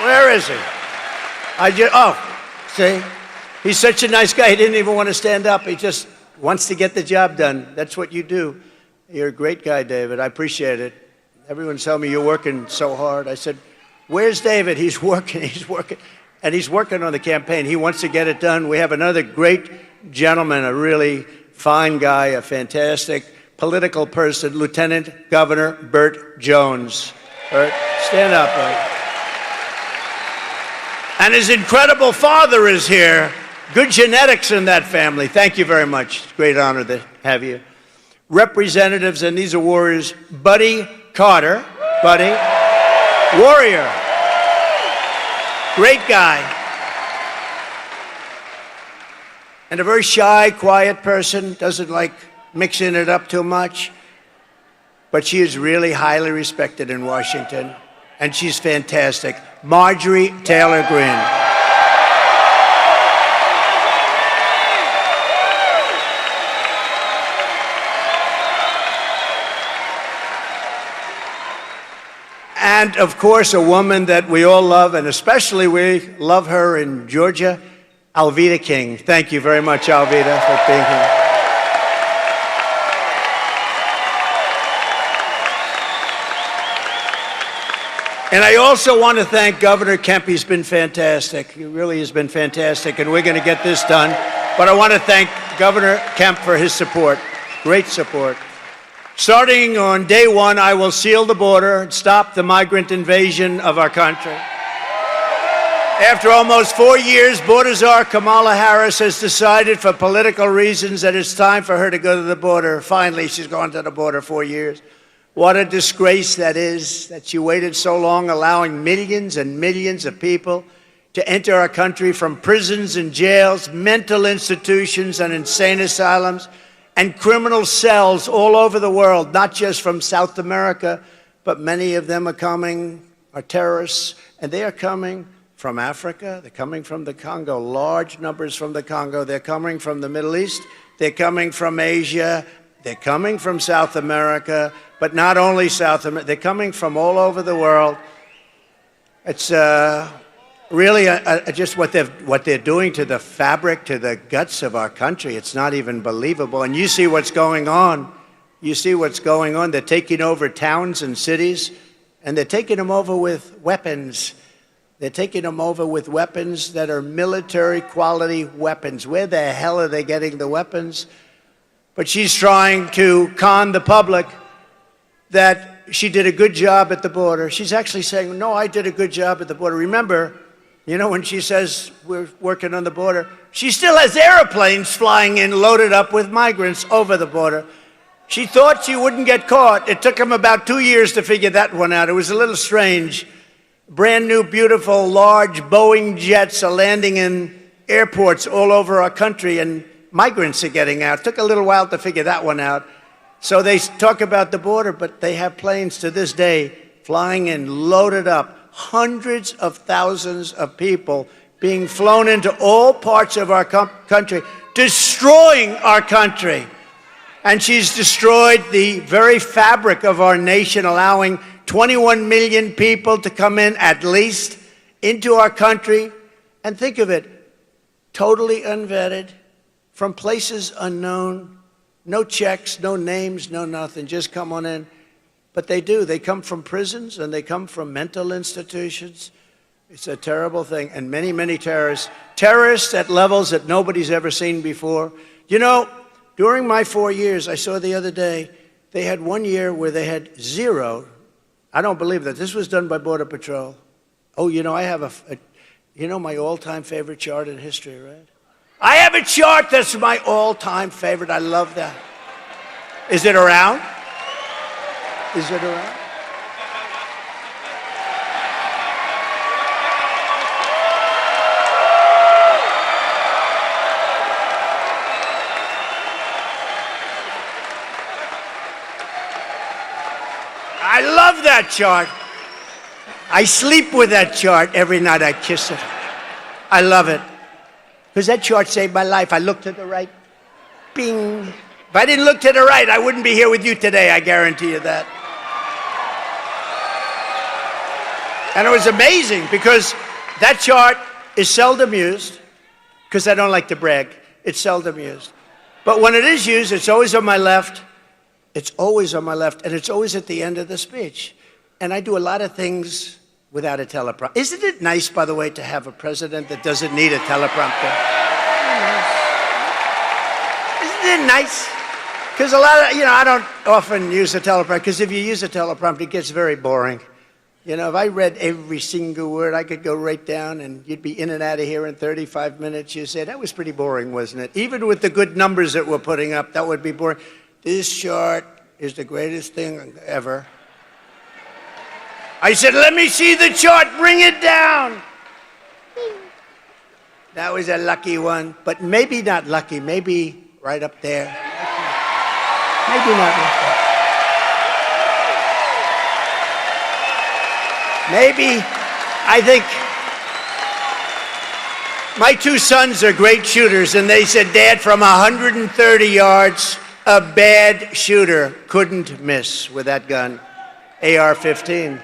Where is he? See? He's such a nice guy. He didn't even want to stand up. He just wants to get the job done. That's what you do. You're a great guy, David. I appreciate it. Everyone's telling me you're working so hard. I said, where's David? He's working. And he's working on the campaign. He wants to get it done. We have another great gentleman, a really fine guy, a fantastic political person, Lieutenant Governor Burt Jones. Burt, stand up, Burt. And his incredible father is here. Good genetics in that family. Thank you very much. It's a great honor to have you. Representatives, and these are warriors, Buddy Carter. Buddy. Warrior. Great guy. And a very shy, quiet person, doesn't like mixing it up too much. But she is really highly respected in Washington, and she's fantastic. Marjorie Taylor Greene. And, of course, a woman that we all love, and especially we love her in Georgia, Alveda King. Thank you very much, Alveda, for being here. And I also want to thank Governor Kemp. He's been fantastic. He really has been fantastic, and we're going to get this done. But I want to thank Governor Kemp for his support, great support. Starting on day 1, I will seal the border and stop the migrant invasion of our country. After almost 4 years, border czar Kamala Harris has decided for political reasons that it's time for her to go to the border. Finally, she's gone to the border 4 years. What a disgrace that is, that she waited so long, allowing millions and millions of people to enter our country from prisons and jails, mental institutions, and insane asylums. and criminal cells all over the world, not just from South America, but many of them are terrorists, and they are coming from Africa. They're coming from the Congo, large numbers from the Congo. They're coming from the Middle East. They're coming from Asia. They're coming from South America, but not only South America. They're coming from all over the world. It's really just what they're doing to the fabric, to the guts of our country. It's not even believable. And you see what's going on. You see what's going on. They're taking over towns and cities, and they're taking them over with weapons. They're taking them over with weapons that are military-quality weapons. Where the hell are they getting the weapons? But she's trying to con the public that she did a good job at the border. She's actually saying, no, I did a good job at the border. Remember, you know, when she says we're working on the border, she still has airplanes flying in loaded up with migrants over the border. She thought she wouldn't get caught. It took them about 2 years to figure that one out. It was a little strange. Brand new, beautiful, large Boeing jets are landing in airports all over our country, and migrants are getting out. It took a little while to figure that one out. So they talk about the border, but they have planes to this day flying in, loaded up, hundreds of thousands of people being flown into all parts of our country, destroying our country. And she's destroyed the very fabric of our nation, allowing 21 million people to come in, at least, into our country. And think of it, totally unvetted, from places unknown, no checks, no names, no nothing, just come on in. But they do. They come from prisons, and they come from mental institutions. It's a terrible thing. And many, many terrorists at levels that nobody's ever seen before. You know, during my 4 years, I saw the other day, they had 1 year where they had zero. I don't believe that. This was done by Border Patrol. Oh, you know, I have you know my all-time favorite chart in history, right? I have a chart that's my all-time favorite. I love that. Is it around? Is it around? I love that chart. I sleep with that chart every night. I kiss it. I love it. Because that chart saved my life. I looked to the right. Bing. If I didn't look to the right, I wouldn't be here with you today. I guarantee you that. And it was amazing because that chart is seldom used, because I don't like to brag. It's seldom used. But when it is used, it's always on my left. It's always on my left, and it's always at the end of the speech. And I do a lot of things without a teleprompter. Isn't it nice, by the way, to have a president that doesn't need a teleprompter? Isn't it nice? Because a lot of, I don't often use a teleprompter, because if you use a teleprompter, it gets very boring. You know, if I read every single word, I could go right down, and you'd be in and out of here in 35 minutes. You say, that was pretty boring, wasn't it? Even with the good numbers that we're putting up, that would be boring. This chart is the greatest thing ever. I said, let me see the chart, bring it down. That was a lucky one, but maybe not lucky, maybe right up there. Maybe not lucky. Maybe, I think, my two sons are great shooters, and they said, Dad, from 130 yards, a bad shooter couldn't miss with that gun, AR-15.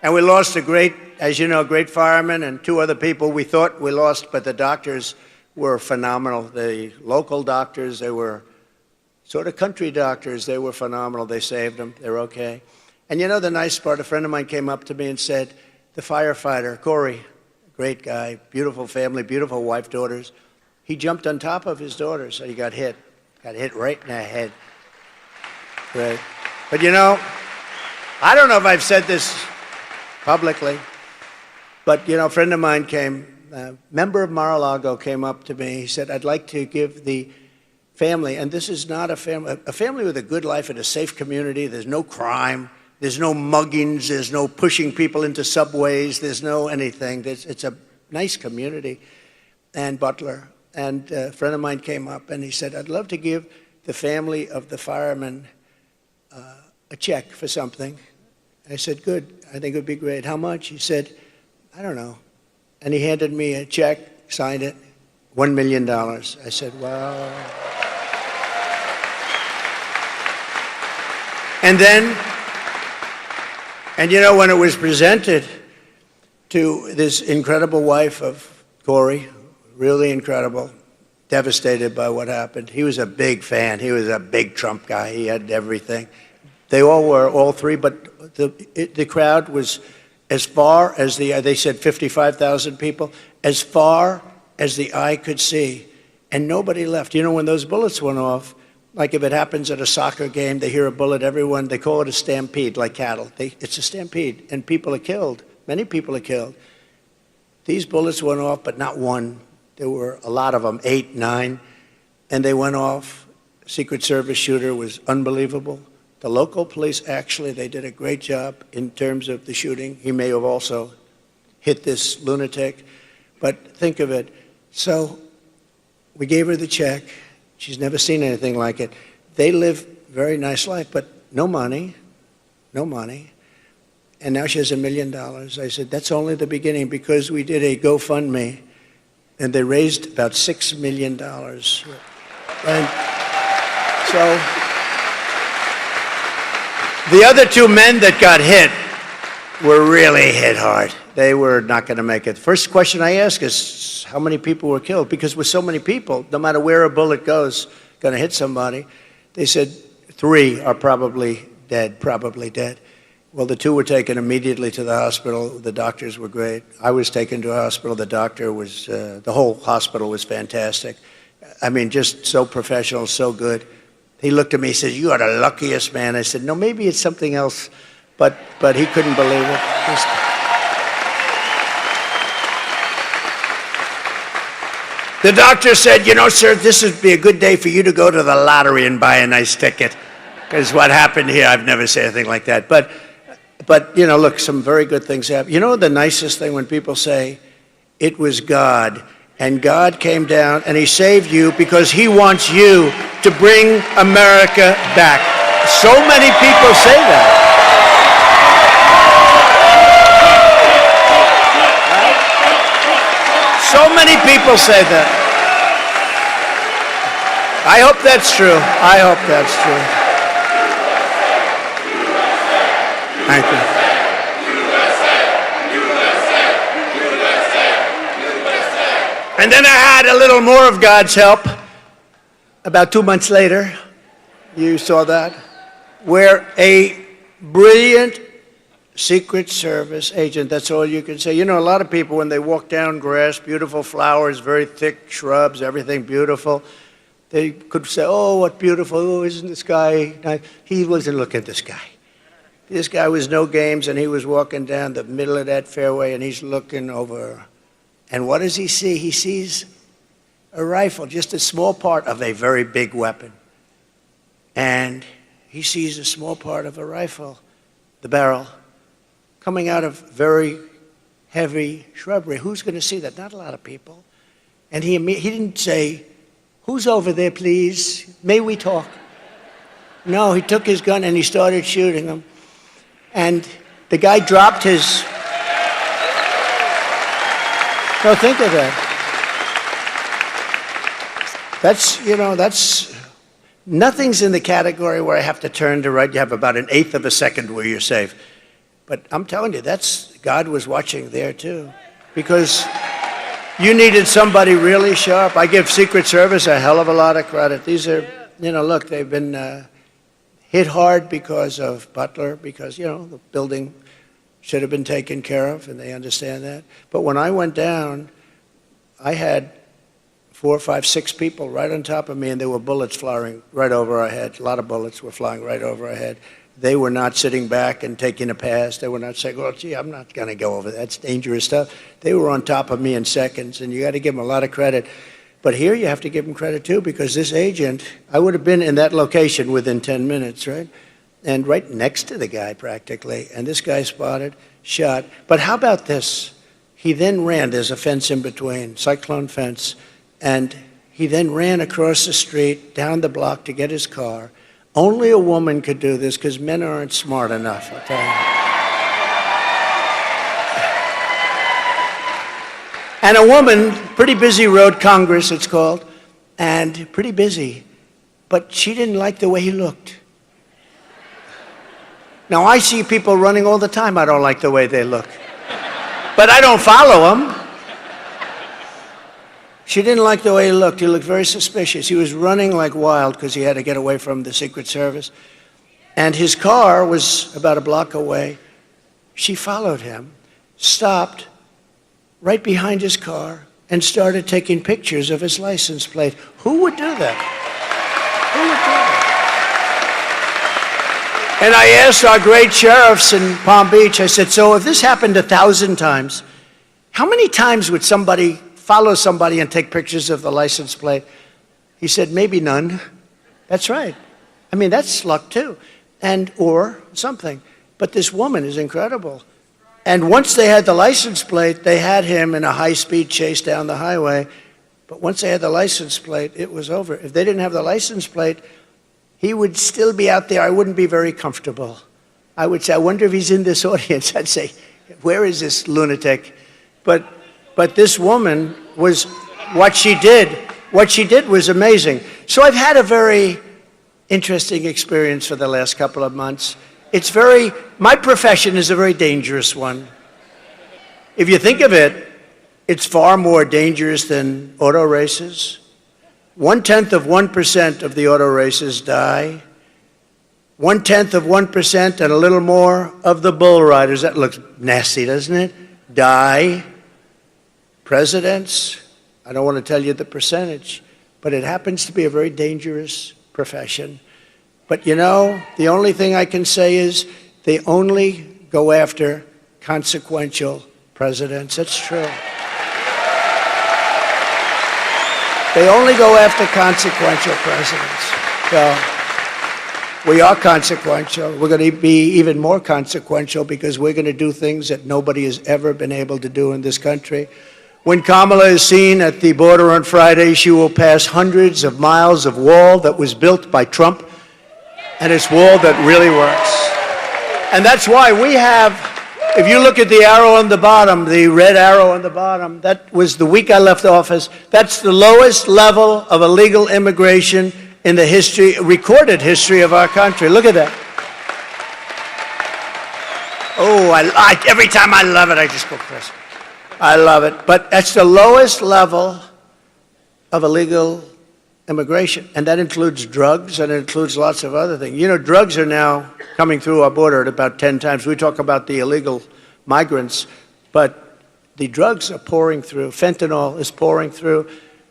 And we lost a great, as you know, great fireman and two other people we thought we lost, but the doctors were phenomenal. The local doctors, they were sort of country doctors. They were phenomenal. They saved them. They're okay. And you know the nice part, a friend of mine came up to me and said, the firefighter, Corey, great guy, beautiful family, beautiful wife, daughters, he jumped on top of his daughter, so he got hit right in the head. Right. But you know, I don't know if I've said this publicly, but you know, a friend of mine came, a member of Mar-a-Lago came up to me. He said, I'd like to give the family, and this is not a family with a good life in a safe community. There's no crime. There's no muggings. There's no pushing people into subways. There's no anything. It's a nice community. And Butler, and a friend of mine came up and he said, I'd love to give the family of the fireman a check for something. I said, good, I think it would be great. How much? He said, I don't know. And he handed me a check, signed it, $1 million. I said, wow. And then, and you know, when it was presented to this incredible wife of Corey, really incredible, devastated by what happened. He was a big fan. He was a big Trump guy. He had everything. They all were, all three, but the crowd was as far as they said 55,000 people, as far as the eye could see, and nobody left. You know, when those bullets went off, like if it happens at a soccer game, they hear a bullet, everyone, they call it a stampede, like cattle. It's a stampede, and people are killed. Many people are killed. These bullets went off, but not one. There were a lot of them, 8, 9, and they went off. Secret Service shooter was unbelievable. The local police, actually, they did a great job in terms of the shooting. He may have also hit this lunatic, but think of it. So we gave her the check. She's never seen anything like it. They live a very nice life, but no money, no money. And now she has $1 million. I said, that's only the beginning, because we did a GoFundMe, and they raised about $6 million. And so the other two men that got hit were really hit hard. They were not going to make it. First question I ask is, how many people were killed? Because with so many people, no matter where a bullet goes, going to hit somebody. They said 3 are probably dead, probably dead. Well, the 2 were taken immediately to the hospital. The doctors were great. I was taken to a hospital. The doctor was, the whole hospital was fantastic. I mean, just so professional, so good. He looked at me, he said, you are the luckiest man. I said, no, maybe it's something else, but he couldn't believe it. The doctor said, you know, sir, this would be a good day for you to go to the lottery and buy a nice ticket. Because what happened here, I've never said anything like that. But, you know, look, some very good things happened. You know the nicest thing when people say, it was God, and God came down and he saved you because he wants you to bring America back. So many people say that. So many people say that. I hope that's true. I hope that's true. Thank you. And then I had a little more of God's help about 2 months later. You saw that, where a brilliant Secret Service agent, that's all you can say. You know, a lot of people, when they walk down grass, beautiful flowers, very thick shrubs, everything beautiful, they could say, oh, what beautiful, oh, isn't this guy nice? He wasn't looking at this guy. This guy was no games, and he was walking down the middle of that fairway, and he's looking over. And what does he see? He sees a rifle, just a small part of a very big weapon. And he sees a small part of a rifle, the barrel, coming out of very heavy shrubbery. Who's going to see that? Not a lot of people. And he didn't say, who's over there, please? May we talk? No, he took his gun and he started shooting him. And the guy dropped his... So think of that. That's, you know, that's... Nothing's in the category where I have to turn to right. You have about 1/8 of a second where you're safe. But I'm telling you, God was watching there too. Because you needed somebody really sharp. I give Secret Service a hell of a lot of credit. These are, you know, look, they've been hit hard because of Butler, because, you know, the building should have been taken care of, and they understand that. But when I went down, I had 4, 5, 6 people right on top of me, and there were bullets flying right over our head. A lot of bullets were flying right over our head. They were not sitting back and taking a pass. They were not saying, well, gee, I'm not going to go over that. That's dangerous stuff. They were on top of me in seconds, and you got to give them a lot of credit. But here you have to give them credit, too, because this agent, I would have been in that location within 10 minutes, right? And right next to the guy, practically. And this guy spotted, shot. But how about this? He then ran. There's a fence in between, cyclone fence. And he then ran across the street, down the block to get his car. Only a woman could do this because men aren't smart enough, I'll tell you. And a woman, pretty busy road, Congress it's called, and pretty busy, but she didn't like the way he looked. Now, I see people running all the time, I don't like the way they look. But I don't follow them. She didn't like the way he looked. He looked very suspicious. He was running like wild because he had to get away from the Secret Service. And his car was about a block away. She followed him, stopped right behind his car, and started taking pictures of his license plate. Who would do that? Who would do that? And I asked our great sheriffs in Palm Beach, I said, so if this happened 1,000 times, how many times would somebody follow somebody and take pictures of the license plate? He said, maybe none. That's right. I mean, that's luck too, or something. But this woman is incredible. And once they had the license plate, they had him in a high-speed chase down the highway. But once they had the license plate, it was over. If they didn't have the license plate, he would still be out there. I wouldn't be very comfortable. I would say, I wonder if he's in this audience. I'd say, where is this lunatic? But this woman was, what she did was amazing. So I've had a very interesting experience for the last couple of months. My profession is a very dangerous one. If you think of it, it's far more dangerous than auto races. 0.1% of the auto races die. 0.1% and a little more of the bull riders, that looks nasty, doesn't it? Die. Presidents, I don't want to tell you the percentage, but it happens to be a very dangerous profession. But you know, the only thing I can say is they only go after consequential presidents. That's true. They only go after consequential presidents. So we are consequential. We're going to be even more consequential because we're going to do things that nobody has ever been able to do in this country. When Kamala is seen at the border on Friday, she will pass hundreds of miles of wall that was built by Trump, and it's wall that really works. And that's why we have, if you look at the arrow on the bottom, the red arrow on the bottom, that was the week I left office. That's the lowest level of illegal immigration in the recorded history of our country. Look at that. Oh, every time I love it, I just go crazy. I love it. But that's the lowest level of illegal immigration. And that includes drugs, and it includes lots of other things. You know, drugs are now coming through our border at about 10 times. We talk about the illegal migrants, but the drugs are pouring through. Fentanyl is pouring through.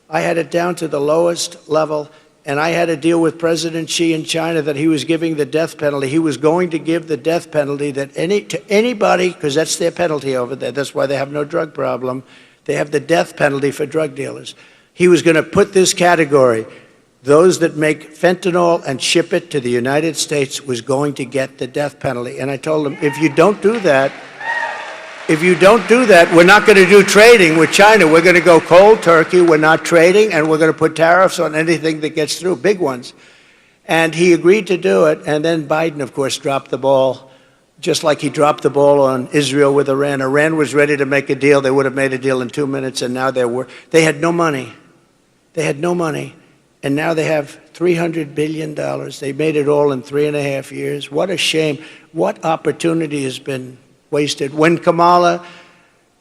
I had it down to the lowest level, and I had to deal with President Xi in China that he was giving the death penalty. He was going to give the death penalty to anybody, because that's their penalty over there. That's why they have no drug problem. They have the death penalty for drug dealers. He was going to put this category, those that make fentanyl and ship it to the United States was going to get the death penalty. And I told him, if you don't do that, we're not going to do trading with China. We're going to go cold turkey. We're not trading, and we're going to put tariffs on anything that gets through, big ones. And he agreed to do it. And then Biden, of course, dropped the ball, just like he dropped the ball on Israel with Iran. Iran was ready to make a deal. They would have made a deal in 2 minutes, and now they had no money. They had no money. And now they have $300 billion. They made it all in 3.5 years. What a shame. What opportunity has been wasted. When Kamala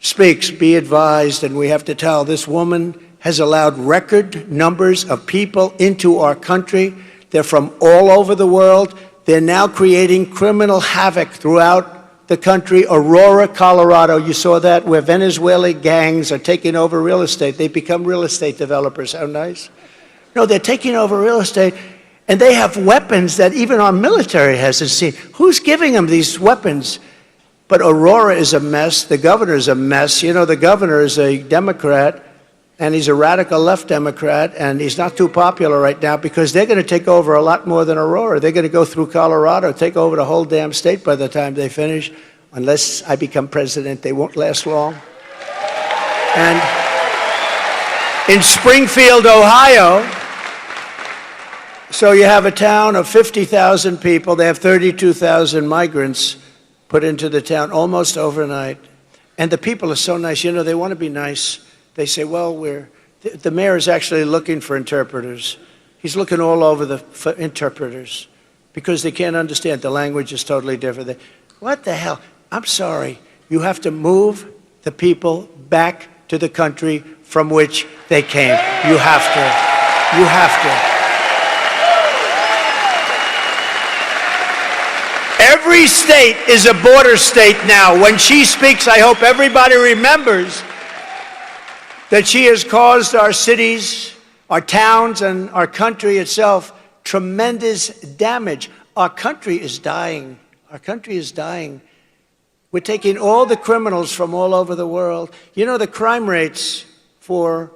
speaks, be advised, and we have to tell, this woman has allowed record numbers of people into our country. They're from all over the world. They're now creating criminal havoc throughout the country. Aurora, Colorado, you saw that, where Venezuelan gangs are taking over real estate. They become real estate developers. How nice. No, they're taking over real estate, and they have weapons that even our military hasn't seen. Who's giving them these weapons? But Aurora is a mess. The governor is a mess. You know, the governor is a Democrat, and he's a radical left Democrat, and he's not too popular right now because they're going to take over a lot more than Aurora. They're going to go through Colorado, take over the whole damn state by the time they finish. Unless I become president, they won't last long. And in Springfield, Ohio. So you have a town of 50,000 people. They have 32,000 migrants put into the town almost overnight. And the people are so nice. You know, they want to be nice. They say, well, the mayor is actually looking for interpreters. He's looking all over for interpreters because they can't understand. The language is totally different. What the hell? I'm sorry. You have to move the people back to the country from which they came. You have to. You have to. Every state is a border state now. When she speaks, I hope everybody remembers that she has caused our cities, our towns, and our country itself tremendous damage. Our country is dying. Our country is dying. We're taking all the criminals from all over the world. You know, the crime rates for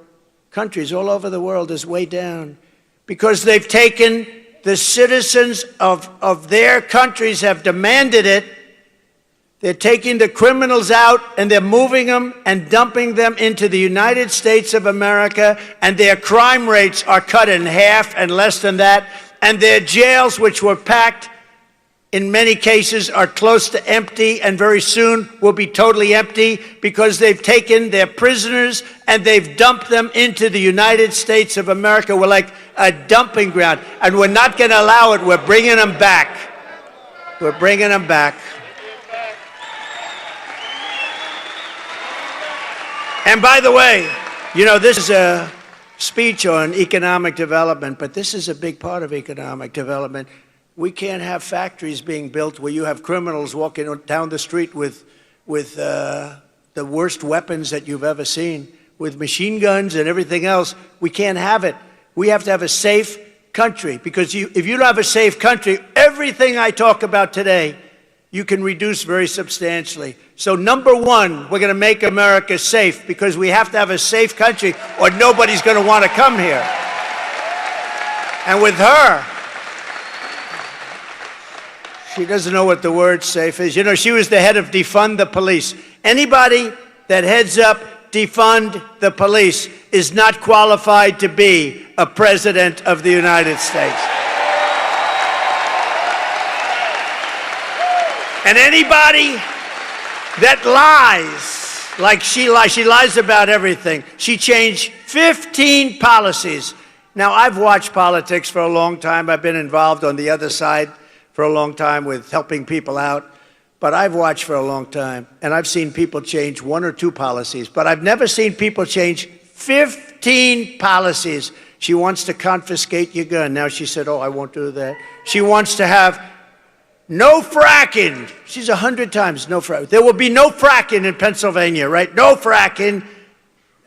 countries all over the world is way down because they've taken the citizens of their countries have demanded it. They're taking the criminals out and they're moving them and dumping them into the United States of America, and their crime rates are cut in half and less than that, and their jails, which were packed, in many cases are close to empty and very soon will be totally empty because they've taken their prisoners and they've dumped them into the United States of America. We're like a dumping ground, and we're not going to allow it. We're bringing them back. We're bringing them back. And by the way, you know, this is a speech on economic development, but this is a big part of economic development. We can't have factories being built where you have criminals walking down the street with the worst weapons that you've ever seen, with machine guns and everything else. We can't have it. We have to have a safe country, because if you don't have a safe country, everything I talk about today, you can reduce very substantially. So number one, we're going to make America safe, because we have to have a safe country or nobody's going to want to come here. And with her, she doesn't know what the word safe is. You know, she was the head of defund the police. Anybody that heads up defund the police is not qualified to be a president of the United States. And anybody that lies, like she lies about everything. She changed 15 policies. Now, I've watched politics for a long time. I've been involved on the other side for a long time with helping people out, but I've watched for a long time, and I've seen people change one or two policies, but I've never seen people change 15 policies. She wants to confiscate your gun. Now she said, oh, I won't do that. She wants to have no fracking. She's 100 times no fracking. There will be no fracking in Pennsylvania, right? No fracking.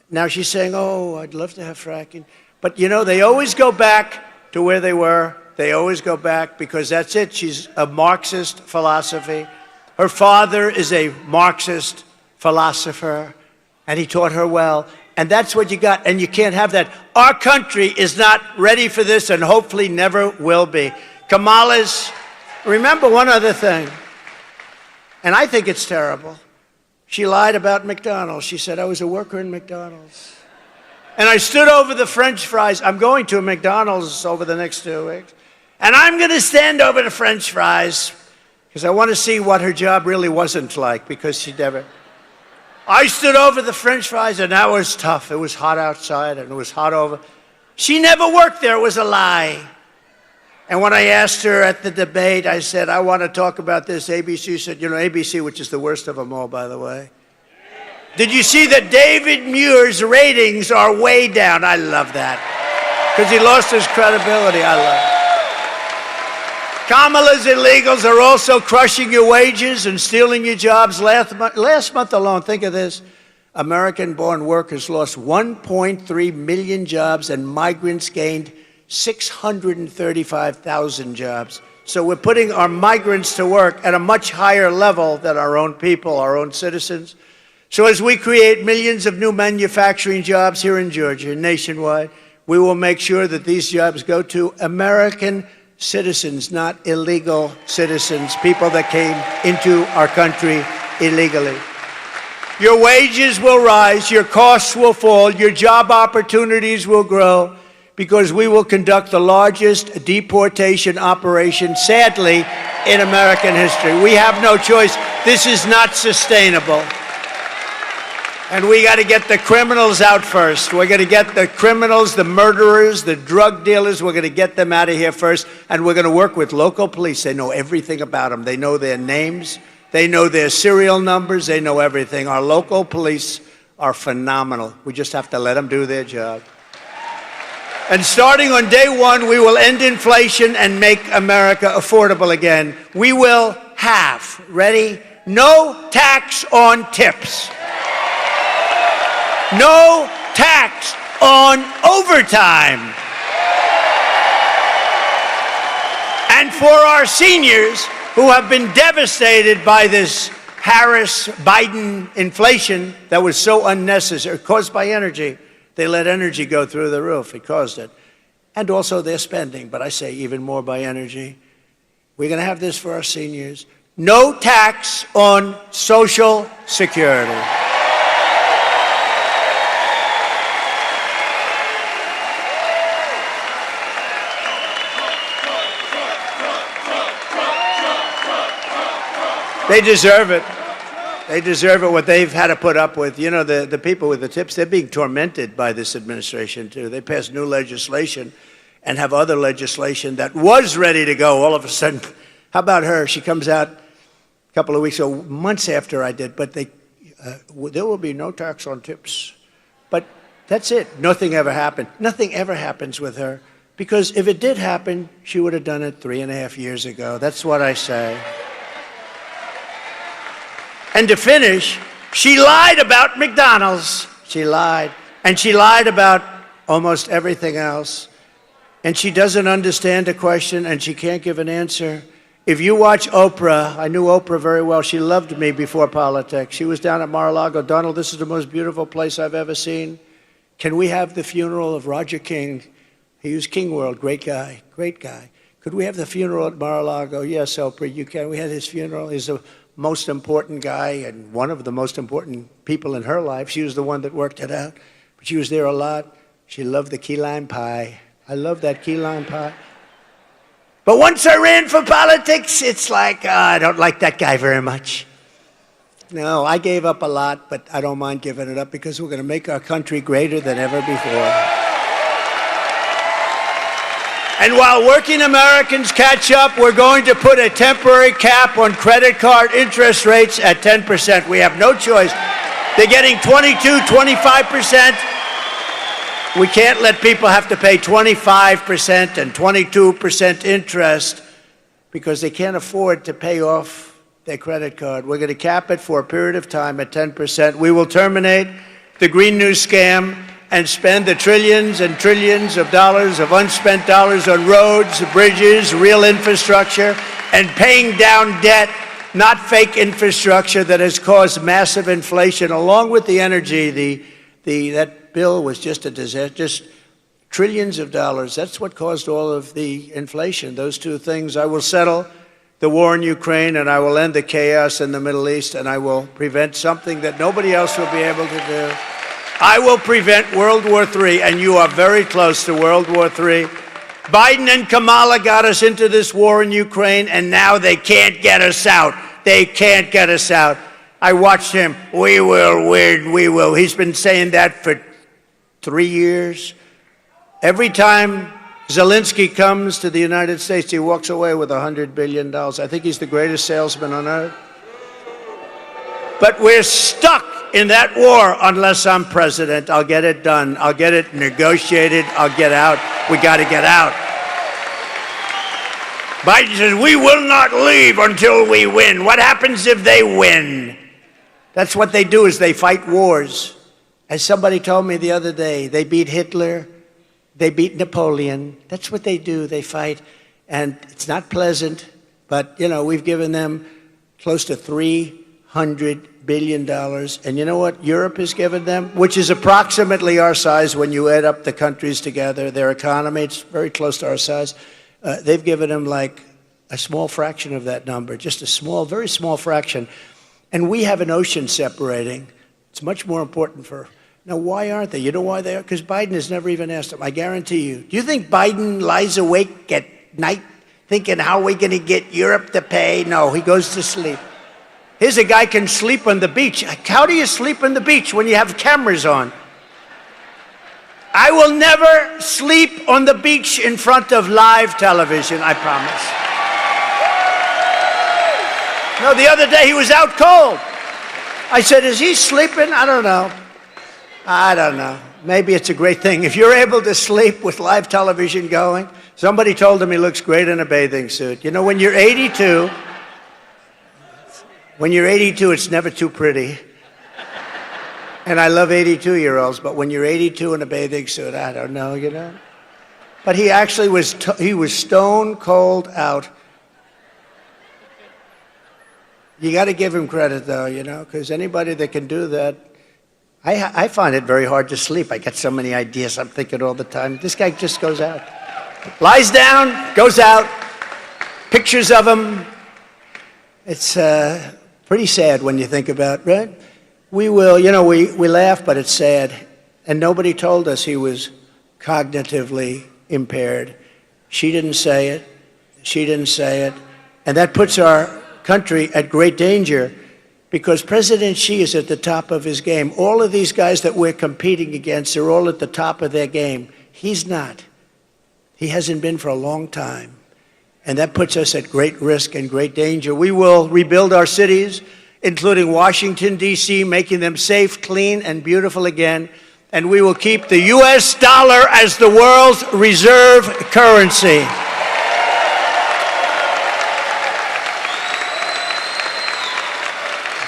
Now she's saying, oh, I'd love to have fracking. But, you know, they always go back to where they were. They always go back because that's it. She's a Marxist philosophy. Her father is a Marxist philosopher, and he taught her well. And that's what you got, and you can't have that. Our country is not ready for this and hopefully never will be. Kamala's, remember one other thing, and I think it's terrible. She lied about McDonald's. She said, I was a worker in McDonald's. And I stood over the French fries. I'm going to a McDonald's over the next 2 weeks. And I'm going to stand over the French fries because I want to see what her job really wasn't like, because she never. I stood over the French fries, and that was tough. It was hot outside, and it was hot over. She never worked there. It was a lie. And when I asked her at the debate, I said, I want to talk about this. ABC said, you know, ABC, which is the worst of them all, by the way. Did you see that David Muir's ratings are way down? I love that. Because he lost his credibility. I love it. Kamala's illegals are also crushing your wages and stealing your jobs. Last month alone, think of this, American-born workers lost 1.3 million jobs, and migrants gained 635,000 jobs. So we're putting our migrants to work at a much higher level than our own people, our own citizens. So as we create millions of new manufacturing jobs here in Georgia, nationwide, we will make sure that these jobs go to American citizens, not illegal citizens, people that came into our country illegally. Your wages will rise, your costs will fall, your job opportunities will grow, because we will conduct the largest deportation operation, sadly, in American history. We have no choice. This is not sustainable. And we got to get the criminals out first. We're going to get the criminals, the murderers, the drug dealers, we're going to get them out of here first. And we're going to work with local police. They know everything about them. They know their names. They know their serial numbers. They know everything. Our local police are phenomenal. We just have to let them do their job. And starting on day one, we will end inflation and make America affordable again. We will have, ready? No tax on tips. No tax on overtime. And for our seniors who have been devastated by this Harris-Biden inflation that was so unnecessary, caused by energy. They let energy go through the roof. It caused it. And also their spending, but I say even more by energy. We're going to have this for our seniors. No tax on Social Security. They deserve it. They deserve it, what they've had to put up with. You know, the people with the tips, they're being tormented by this administration, too. They passed new legislation and have other legislation that was ready to go all of a sudden. How about her? She comes out a couple of weeks ago, months after I did, but there will be no tax on tips. But that's it. Nothing ever happened. Nothing ever happens with her, because if it did happen, she would have done it 3.5 years ago. That's what I say. And to finish, she lied about McDonald's. She lied. And she lied about almost everything else. And she doesn't understand a question, and she can't give an answer. If you watch Oprah, I knew Oprah very well. She loved me before politics. She was down at Mar-a-Lago. Donald, this is the most beautiful place I've ever seen. Can we have the funeral of Roger King? He was King World, great guy, great guy. Could we have the funeral at Mar-a-Lago? Yes, Oprah, you can. We had his funeral. He's the most important guy and one of the most important people in her life. She was the one that worked it out, but she was there a lot. She loved the key lime pie. I love that key lime pie. But once I ran for politics, it's like, I don't like that guy very much. No, I gave up a lot, but I don't mind giving it up, because we're going to make our country greater than ever before. And while working Americans catch up, we're going to put a temporary cap on credit card interest rates at 10%. We have no choice. They're getting 22, 25%. We can't let people have to pay 25% and 22% interest because they can't afford to pay off their credit card. We're going to cap it for a period of time at 10%. We will terminate the Green New Scam and spend the trillions and trillions of dollars of unspent dollars on roads, bridges, real infrastructure, and paying down debt, not fake infrastructure that has caused massive inflation, along with the energy. That bill was just a disaster, just trillions of dollars. That's what caused all of the inflation, those two things. I will settle the war in Ukraine, and I will end the chaos in the Middle East, and I will prevent something that nobody else will be able to do. I will prevent World War III, and you are very close to World War III. Biden and Kamala got us into this war in Ukraine, and now they can't get us out. They can't get us out. I watched him. We will win, we will. He's been saying that for 3 years. Every time Zelensky comes to the United States, he walks away with $100 billion. I think he's the greatest salesman on earth. But we're stuck in that war unless I'm president. I'll get it done. I'll get it negotiated. I'll get out. We got to get out. Biden says, we will not leave until we win. What happens if they win? That's what they do, is they fight wars. As somebody told me the other day, they beat Hitler, they beat Napoleon. That's what they do, they fight. And it's not pleasant, but, you know, we've given them close to $300 billion. And you know what Europe has given them? Which is approximately our size when you add up the countries together, their economy, it's very close to our size. They've given them like a small fraction of that number, just a small, very small fraction. And we have an ocean separating. It's much more important for... Now, why aren't they? You know why they are? Because Biden has never even asked them. I guarantee you. Do you think Biden lies awake at night thinking, how are we going to get Europe to pay? No, he goes to sleep. Here's a guy can sleep on the beach. How do you sleep on the beach when you have cameras on? I will never sleep on the beach in front of live television, I promise. No, the other day he was out cold. I said, is he sleeping? I don't know. I don't know. Maybe it's a great thing. If you're able to sleep with live television going, somebody told him he looks great in a bathing suit. You know, when you're 82, it's never too pretty. And I love 82-year-olds, but when you're 82 in a bathing suit, I don't know, you know. But he actually was, he was stone cold out. You got to give him credit, though, you know, because anybody that can do that, I find it very hard to sleep. I get so many ideas. I'm thinking all the time. This guy just goes out. Lies down, goes out, pictures of him. It's pretty sad when you think about it, right? We will, you know, we laugh, but it's sad. And nobody told us he was cognitively impaired. She didn't say it. She didn't say it. And that puts our country at great danger because President Xi is at the top of his game. All of these guys that we're competing against are all at the top of their game. He's not. He hasn't been for a long time. And that puts us at great risk and great danger. We will rebuild our cities, including Washington, D.C., making them safe, clean, and beautiful again. And we will keep the U.S. dollar as the world's reserve currency.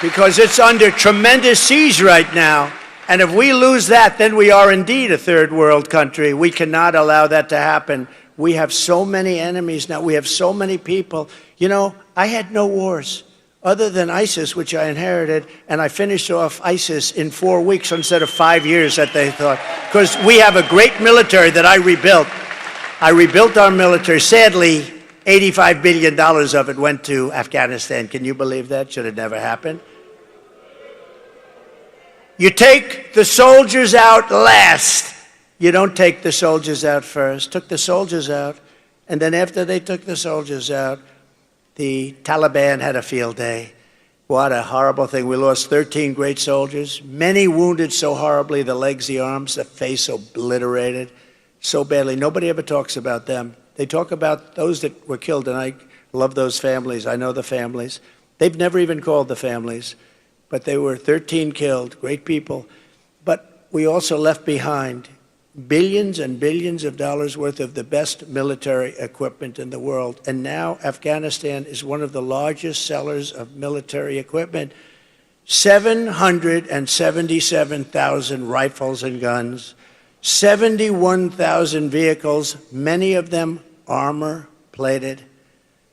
Because it's under tremendous siege right now. And if we lose that, then we are indeed a third world country. We cannot allow that to happen. We have so many enemies now. We have so many people. You know, I had no wars other than ISIS, which I inherited, and I finished off ISIS in 4 weeks instead of 5 years that they thought. Because we have a great military that I rebuilt. I rebuilt our military. Sadly, $85 billion of it went to Afghanistan. Can you believe that? Should have never happened. You take the soldiers out last. You don't take the soldiers out first. Took the soldiers out, and then after they took the soldiers out, the Taliban had a field day. What a horrible thing. We lost 13 great soldiers, many wounded so horribly, the legs, the arms, the face obliterated so badly. Nobody ever talks about them. They talk about those that were killed, and I love those families. I know the families. They've never even called the families, but they were 13 killed, great people. But we also left behind billions and billions of dollars worth of the best military equipment in the world. And now Afghanistan is one of the largest sellers of military equipment. 777,000 rifles and guns, 71,000 vehicles, many of them armor-plated.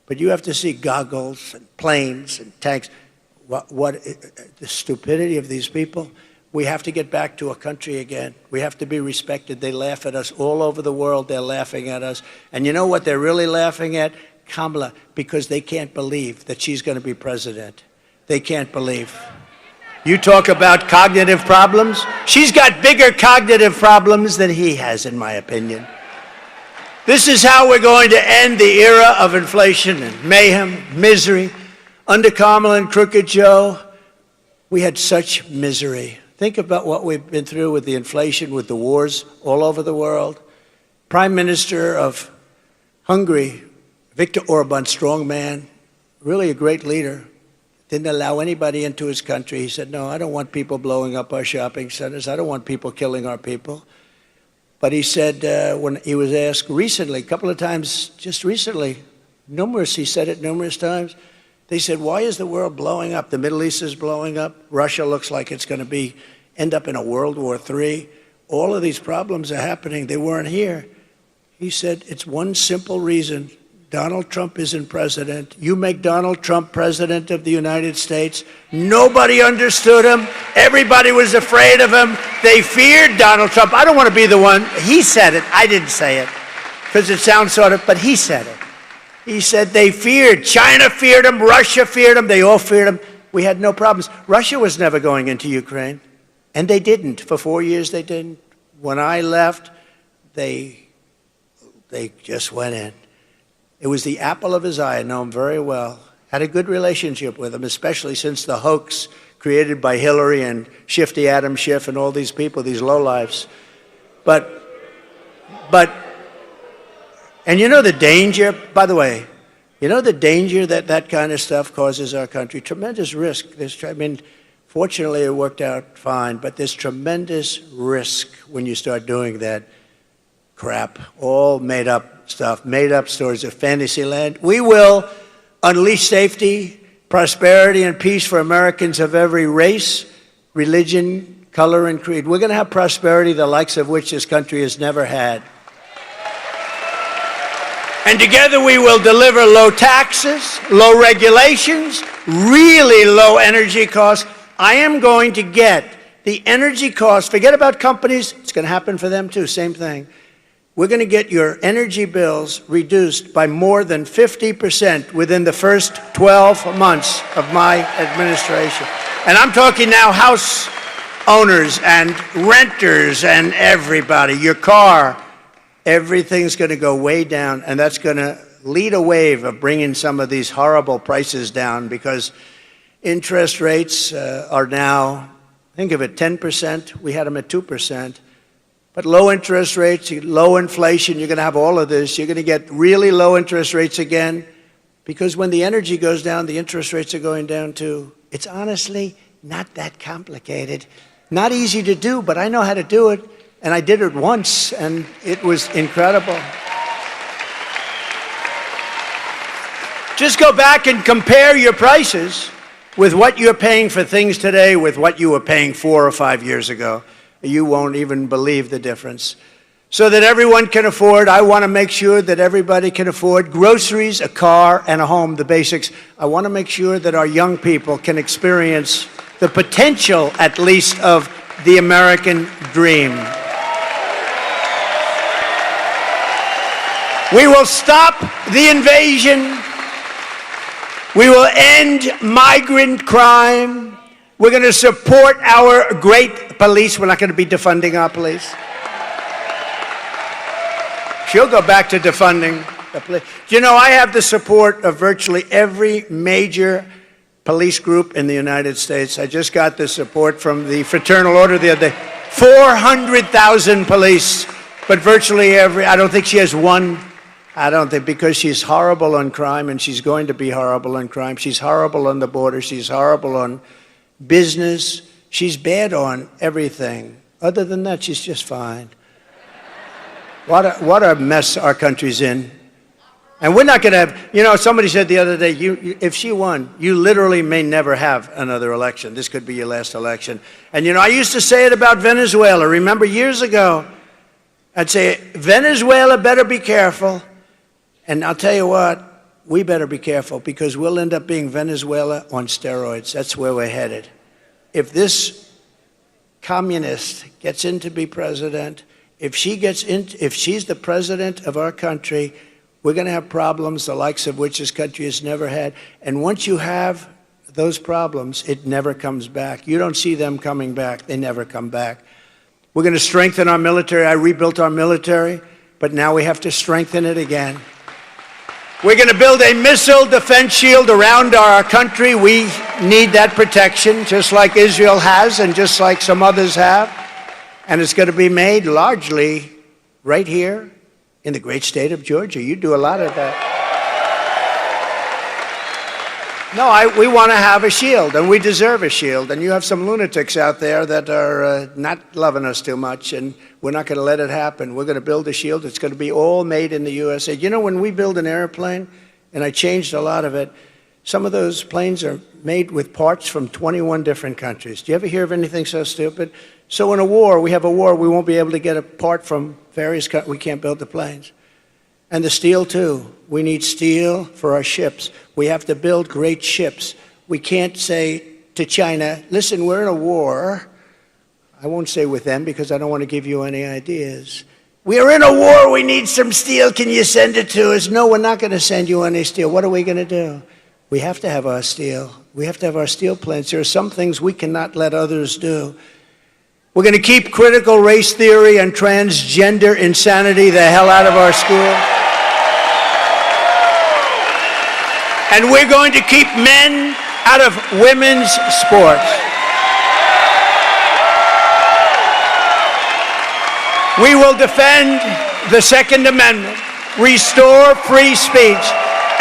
But you have to see goggles and planes and tanks. What the stupidity of these people. We have to get back to a country again. We have to be respected. They laugh at us all over the world. They're laughing at us. And you know what they're really laughing at? Kamala, because they can't believe that she's going to be president. They can't believe. You talk about cognitive problems? She's got bigger cognitive problems than he has, in my opinion. This is how we're going to end the era of inflation and mayhem, misery. Under Kamala and Crooked Joe, we had such misery. Think about what we've been through with the inflation, with the wars all over the world. Prime Minister of Hungary, Viktor Orban, strong man, really a great leader, didn't allow anybody into his country. He said, no, I don't want people blowing up our shopping centers. I don't want people killing our people. But he said, when he was asked recently, a couple of times, just recently, he said it numerous times, they said, why is the world blowing up? The Middle East is blowing up. Russia looks like it's going to end up in a World War III. All of these problems are happening. They weren't here. He said, it's one simple reason. Donald Trump isn't president. You make Donald Trump president of the United States. Nobody understood him. Everybody was afraid of him. They feared Donald Trump. I don't want to be the one. He said it. I didn't say it because it sounds sort of, but he said it. He said they feared. China feared him. Russia feared him. They all feared him. We had no problems. Russia was never going into Ukraine. And they didn't. For 4 years, they didn't. When I left, they just went in. It was the apple of his eye. I know him very well. Had a good relationship with him, especially since the hoax created by Hillary and Shifty Adam Schiff and all these people, these lowlifes. And you know the danger, by the way, you know the danger that that kind of stuff causes our country? Tremendous risk. Fortunately, it worked out fine, but there's tremendous risk when you start doing that crap, all made up stuff, made up stories of fantasy land. We will unleash safety, prosperity, and peace for Americans of every race, religion, color, and creed. We're going to have prosperity the likes of which this country has never had. And together we will deliver low taxes, low regulations, really low energy costs. I am going to get the energy costs, forget about companies, it's going to happen for them too, same thing. We're going to get your energy bills reduced by more than 50% within the first 12 months of my administration. And I'm talking now house owners and renters and everybody, your car. Everything's going to go way down, and that's going to lead a wave of bringing some of these horrible prices down because interest rates are now, think of it, 10%. We had them at 2%. But low interest rates, low inflation, you're going to have all of this. You're going to get really low interest rates again because when the energy goes down, the interest rates are going down too. It's honestly not that complicated. Not easy to do, but I know how to do it. And I did it once, and it was incredible. Just go back and compare your prices with what you're paying for things today with what you were paying 4 or 5 years ago. You won't even believe the difference. So that everyone can afford, I want to make sure that everybody can afford groceries, a car, and a home, the basics. I want to make sure that our young people can experience the potential, at least, of the American dream. We will stop the invasion. We will end migrant crime. We're going to support our great police. We're not going to be defunding our police. She'll go back to defunding the police. You know, I have the support of virtually every major police group in the United States. I just got the support from the Fraternal Order the other day. 400,000 police, but virtually every, I don't think she has one. I don't think, because she's horrible on crime, and she's going to be horrible on crime. She's horrible on the border. She's horrible on business. She's bad on everything. Other than that, she's just fine. What a mess our country's in. And we're not going to have, you know, somebody said the other day, if she won, you literally may never have another election. This could be your last election. And, you know, I used to say it about Venezuela. Remember years ago, I'd say, Venezuela better be careful. And I'll tell you what, we better be careful because we'll end up being Venezuela on steroids. That's where we're headed. If this communist gets in to be president, if she's the president of our country, we're going to have problems the likes of which this country has never had. And once you have those problems, it never comes back. You don't see them coming back. They never come back. We're going to strengthen our military. I rebuilt our military, but now we have to strengthen it again. We're going to build a missile defense shield around our country. We need that protection, just like Israel has and just like some others have. And it's going to be made largely right here in the great state of Georgia. You do a lot of that. No, we want to have a shield, and we deserve a shield. And you have some lunatics out there that are not loving us too much, and we're not going to let it happen. We're going to build a shield. It's going to be all made in the USA. You know, when we build an airplane, and I changed a lot of it, some of those planes are made with parts from 21 different countries. Do you ever hear of anything so stupid? So in a war, we have a war, we won't be able to get a part from various countries. We can't build the planes. And the steel, too. We need steel for our ships. We have to build great ships. We can't say to China, listen, we're in a war. I won't say with them because I don't want to give you any ideas. We are in a war. We need some steel. Can you send it to us? No, we're not going to send you any steel. What are we going to do? We have to have our steel. We have to have our steel plants. There are some things we cannot let others do. We're going to keep critical race theory and transgender insanity the hell out of our schools. And we're going to keep men out of women's sports. We will defend the Second Amendment, restore free speech,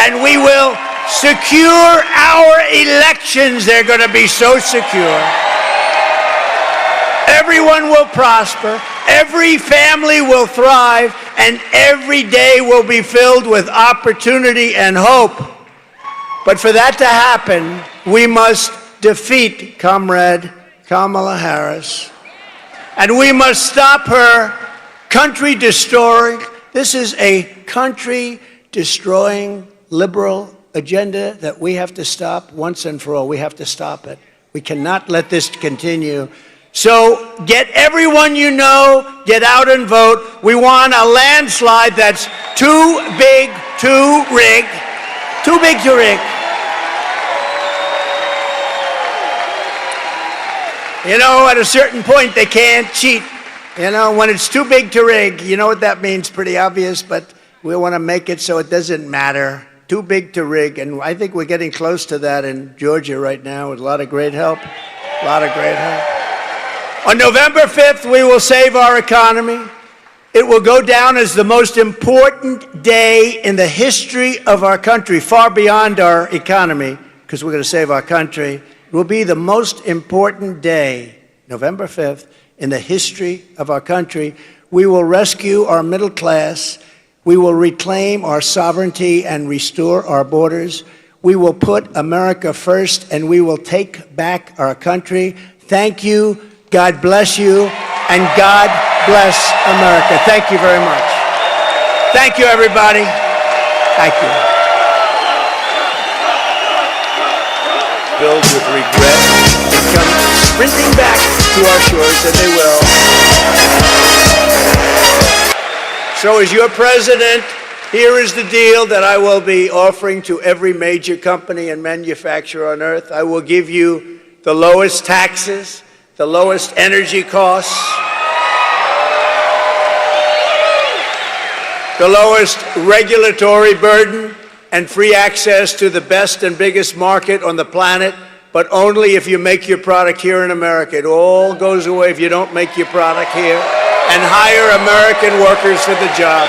and we will secure our elections. They're going to be so secure. Everyone will prosper, every family will thrive, and every day will be filled with opportunity and hope. But for that to happen, we must defeat Comrade Kamala Harris, and we must stop her country-destroying. This is a country-destroying liberal agenda that we have to stop once and for all. We have to stop it. We cannot let this continue. So get everyone you know, get out and vote. We want a landslide that's too big to rig. Too big to rig. You know, at a certain point, they can't cheat. You know, when it's too big to rig, you know what that means? Pretty obvious, but we want to make it so it doesn't matter. Too big to rig, and I think we're getting close to that in Georgia right now with a lot of great help. A lot of great help. On November 5th, we will save our economy. It will go down as the most important day in the history of our country, far beyond our economy, because we're going to save our country. It will be the most important day, November 5th, in the history of our country. We will rescue our middle class. We will reclaim our sovereignty and restore our borders. We will put America first, and we will take back our country. Thank you. God bless you, and God bless America. Thank you very much. Thank you, everybody. Thank you. Filled with regret, they come sprinting back to our shores, and they will. So as your president, here is the deal that I will be offering to every major company and manufacturer on earth. I will give you the lowest taxes, the lowest energy costs, the lowest regulatory burden, and free access to the best and biggest market on the planet, but only if you make your product here in America. It all goes away if you don't make your product here, and hire American workers for the job.